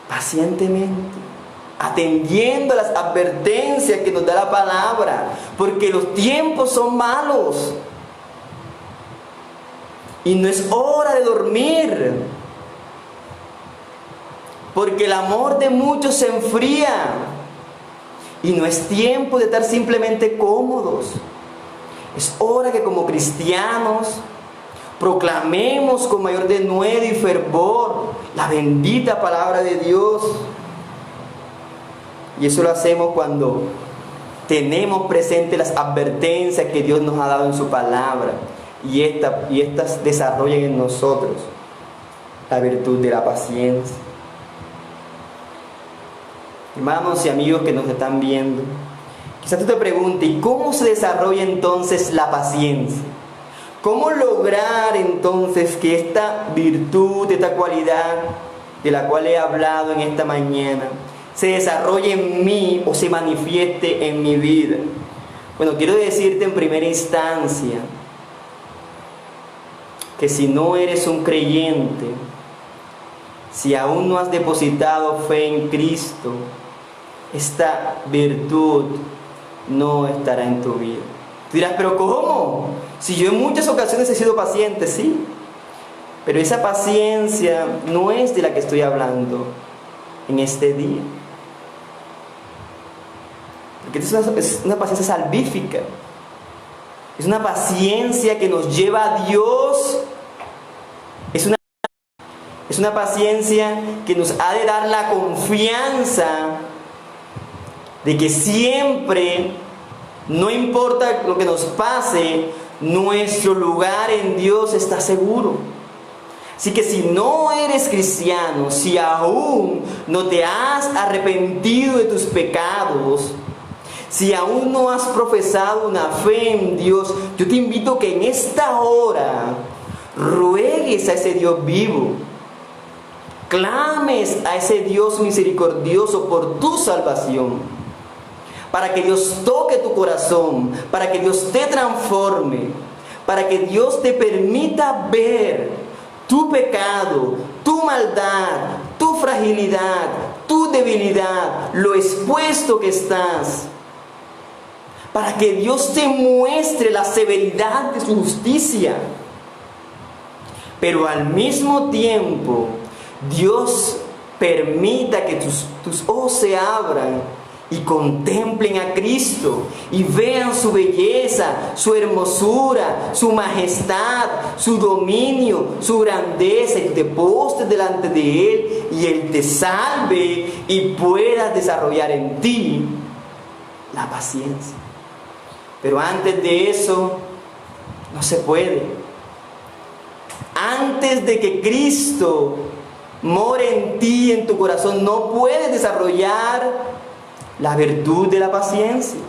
Pacientemente, atendiendo a las advertencias que nos da la palabra, porque los tiempos son malos y no es hora de dormir, porque el amor de muchos se enfría y no es tiempo de estar simplemente cómodos. Es hora que como cristianos proclamemos con mayor denuedo y fervor la bendita palabra de Dios. Y eso lo hacemos cuando tenemos presente las advertencias que Dios nos ha dado en su palabra y estas desarrollan en nosotros la virtud de la paciencia. Hermanos y amigos que nos están viendo, quizás tú te preguntes, ¿y cómo se desarrolla entonces la paciencia? ¿Cómo lograr entonces que esta virtud, esta cualidad de la cual he hablado en esta mañana, se desarrolle en mí o se manifieste en mi vida? Bueno, quiero decirte en primera instancia que si no eres un creyente, si aún no has depositado fe en Cristo, esta virtud no estará en tu vida. Tú dirás, ¿pero cómo? Si yo en muchas ocasiones he sido paciente, sí, pero esa paciencia no es de la que estoy hablando en este día. Porque es una paciencia salvífica. Es una paciencia que nos lleva a Dios. Es una paciencia que nos ha de dar la confianza de que siempre, no importa lo que nos pase, nuestro lugar en Dios está seguro. Así que si no eres cristiano, si aún no te has arrepentido de tus pecados, si aún no has profesado una fe en Dios, yo te invito que en esta hora ruegues a ese Dios vivo, clames a ese Dios misericordioso por tu salvación, para que Dios toque tu corazón, para que Dios te transforme, para que Dios te permita ver tu pecado, tu maldad, tu fragilidad, tu debilidad, lo expuesto que estás, para que Dios te muestre la severidad de su justicia. Pero al mismo tiempo, Dios permita que tus ojos se abran y contemplen a Cristo y vean su belleza, su hermosura, su majestad, su dominio, su grandeza, y te postres delante de Él y Él te salve y puedas desarrollar en ti la paciencia. Pero antes de eso no se puede. Antes de que Cristo more en ti, en tu corazón, no puedes desarrollar la virtud de la paciencia.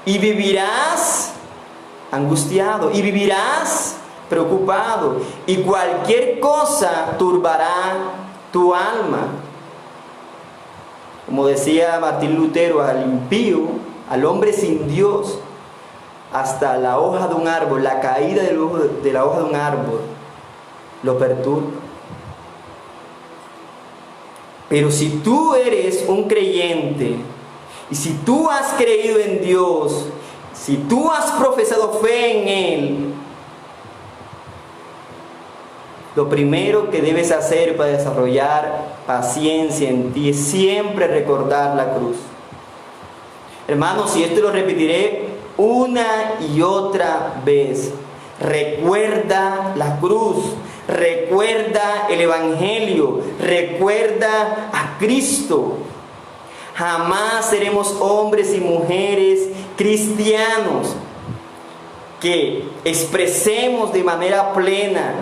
Y vivirás angustiado, y vivirás preocupado, y cualquier cosa turbará tu alma. Como decía Martín Lutero, al impío, al hombre sin Dios, hasta la hoja de un árbol, la caída de la hoja de un árbol, lo perturba. Pero si tú eres un creyente, y si tú has creído en Dios, si tú has profesado fe en Él, lo primero que debes hacer para desarrollar paciencia en ti es siempre recordar la cruz. Hermanos, y esto lo repetiré una y otra vez: recuerda la cruz, recuerda el Evangelio, recuerda a Cristo. Jamás seremos hombres y mujeres cristianos que expresemos de manera plena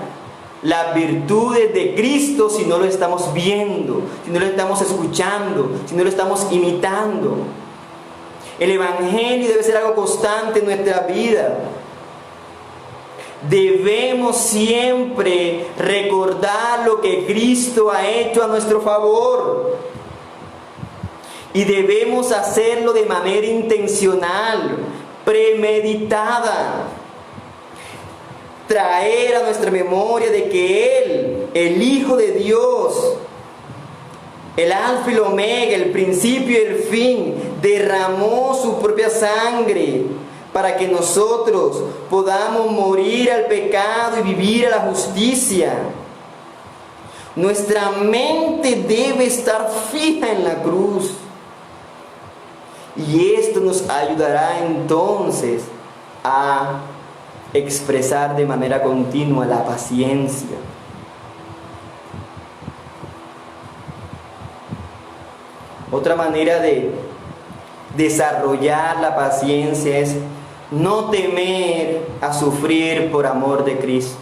las virtudes de Cristo si no lo estamos viendo, si no lo estamos escuchando, si no lo estamos imitando. El Evangelio debe ser algo constante en nuestra vida. Debemos siempre recordar lo que Cristo ha hecho a nuestro favor. Y debemos hacerlo de manera intencional, premeditada. Traer a nuestra memoria de que Él, el Hijo de Dios, el Alfa y el Omega, el principio y el fin, derramó su propia sangre para que nosotros podamos morir al pecado y vivir a la justicia. Nuestra mente debe estar fija en la cruz. Y esto nos ayudará entonces a expresar de manera continua la paciencia. Otra manera de desarrollar la paciencia es no temer a sufrir por amor de Cristo.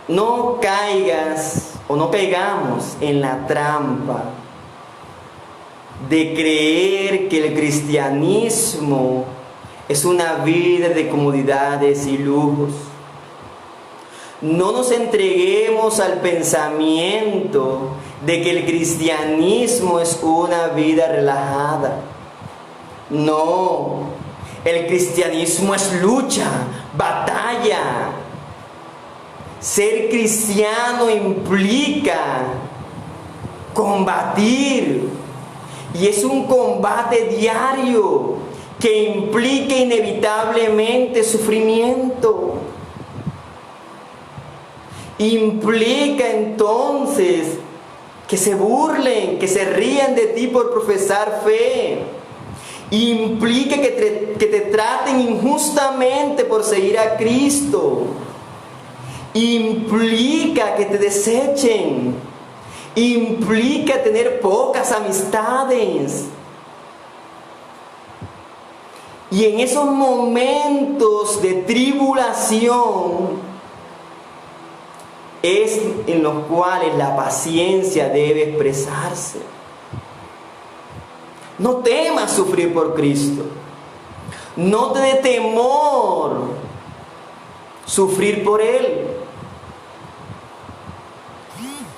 No caigas o no caigamos en la trampa de creer que el cristianismo es una vida de comodidades y lujos. No nos entreguemos al pensamiento de que el cristianismo es una vida relajada. No, el cristianismo es lucha, batalla. Ser cristiano implica combatir, y es un combate diario que implica inevitablemente sufrimiento. Implica entonces que se burlen, que se rían de ti por profesar fe. Implica que te traten injustamente por seguir a Cristo. Implica que te desechen. Implica tener pocas amistades. Y en esos momentos de tribulación es en los cuales la paciencia debe expresarse. No temas sufrir por Cristo. No te dé temor sufrir por Él.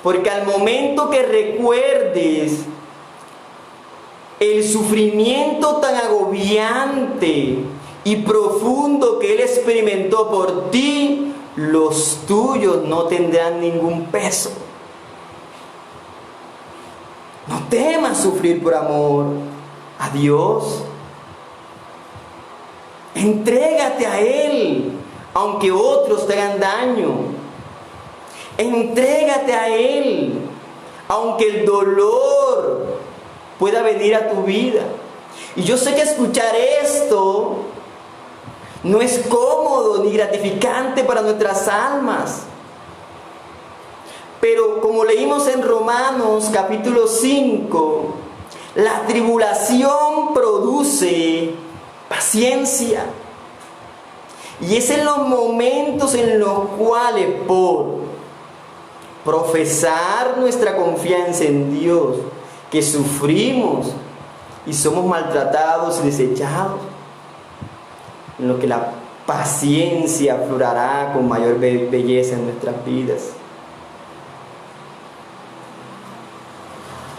Porque al momento que recuerdes el sufrimiento tan agobiante y profundo que Él experimentó por ti, los tuyos no tendrán ningún peso. No temas sufrir por amor a Dios. Entrégate a Él, aunque otros te hagan daño. Entrégate a Él, aunque el dolor pueda venir a tu vida. Y yo sé que escuchar esto no es cómodo ni gratificante para nuestras almas. Pero como leímos en Romanos capítulo 5, la tribulación produce paciencia. Y es en los momentos en los cuales por profesar nuestra confianza en Dios que sufrimos y somos maltratados y desechados, en lo que la paciencia aflorará con mayor belleza en nuestras vidas.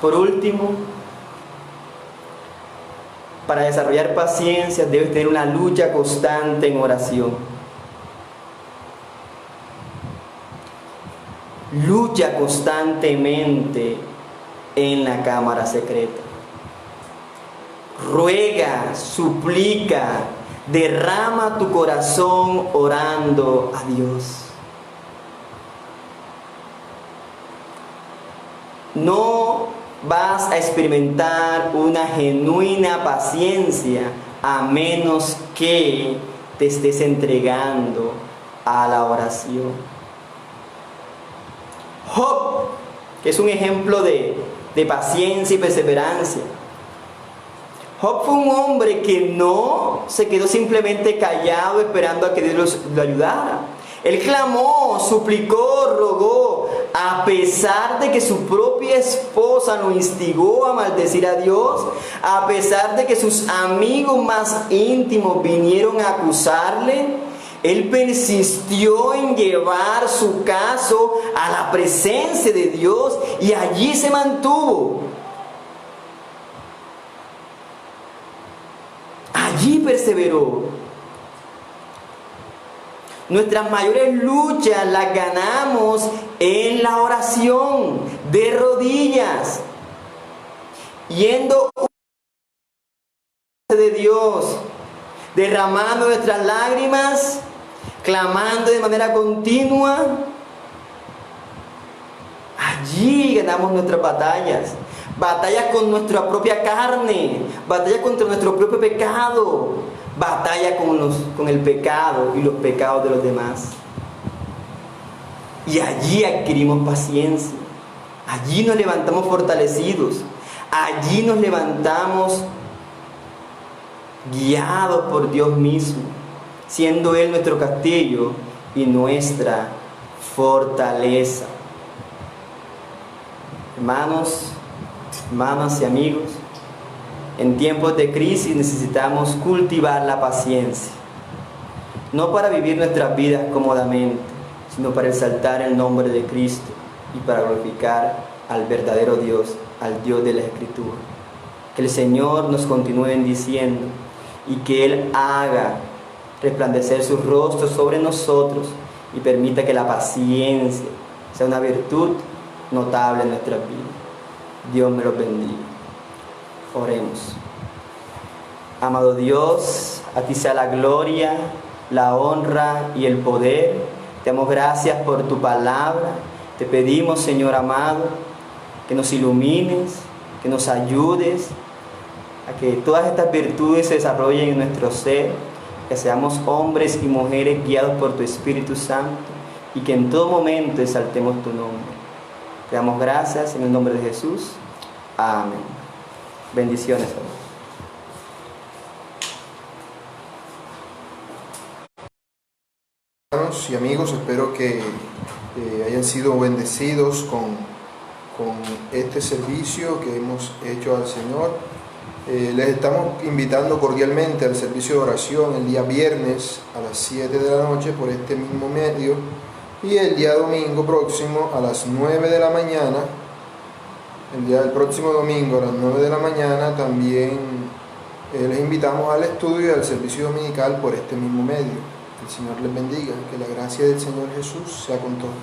Por último, para desarrollar paciencia debes tener una lucha constante en oración. Lucha constantemente en la cámara secreta. Ruega, suplica, derrama tu corazón orando a Dios. No vas a experimentar una genuina paciencia a menos que te estés entregando a la oración. Job, que es un ejemplo de de paciencia y perseverancia. Job fue un hombre que no se quedó simplemente callado esperando a que Dios lo ayudara. Él clamó, suplicó, rogó, a pesar de que su propia esposa lo instigó a maldecir a Dios, a pesar de que sus amigos más íntimos vinieron a acusarle. Él persistió en llevar su caso a la presencia de Dios y allí se mantuvo. Allí perseveró. Nuestras mayores luchas las ganamos en la oración, de rodillas, yendo de Dios, derramando nuestras lágrimas, clamando de manera continua. Allí ganamos nuestras batallas. Batallas con nuestra propia carne, batallas contra nuestro propio pecado, batalla con el pecado y los pecados de los demás. Y allí adquirimos paciencia, allí nos levantamos fortalecidos, allí nos levantamos guiados por Dios mismo, siendo Él nuestro castillo y nuestra fortaleza. Hermanas y amigos, en tiempos de crisis necesitamos cultivar la paciencia, no para vivir nuestras vidas cómodamente, sino para exaltar el nombre de Cristo y para glorificar al verdadero Dios, al Dios de la Escritura. Que el Señor nos continúe bendiciendo y que Él haga resplandecer su rostro sobre nosotros y permita que la paciencia sea una virtud notable en nuestras vidas. Dios me los bendiga. Oremos. Amado Dios, a ti sea la gloria, la honra y el poder. Te damos gracias por tu palabra. Te pedimos, Señor amado, que nos ilumines, que nos ayudes a que todas estas virtudes se desarrollen en nuestro ser, que seamos hombres y mujeres guiados por tu Espíritu Santo y que en todo momento exaltemos tu nombre. Te damos gracias en el nombre de Jesús. Amén. Bendiciones, Hermanos y amigos, espero que hayan sido bendecidos con este servicio que hemos hecho al Señor. Les estamos invitando cordialmente al servicio de oración el día viernes a las 7 de la noche por este mismo medio y el día domingo próximo a las 9 de la mañana. El próximo domingo a las 9 de la mañana también les invitamos al estudio y al servicio dominical por este mismo medio. Que el Señor les bendiga, que la gracia del Señor Jesús sea con todos.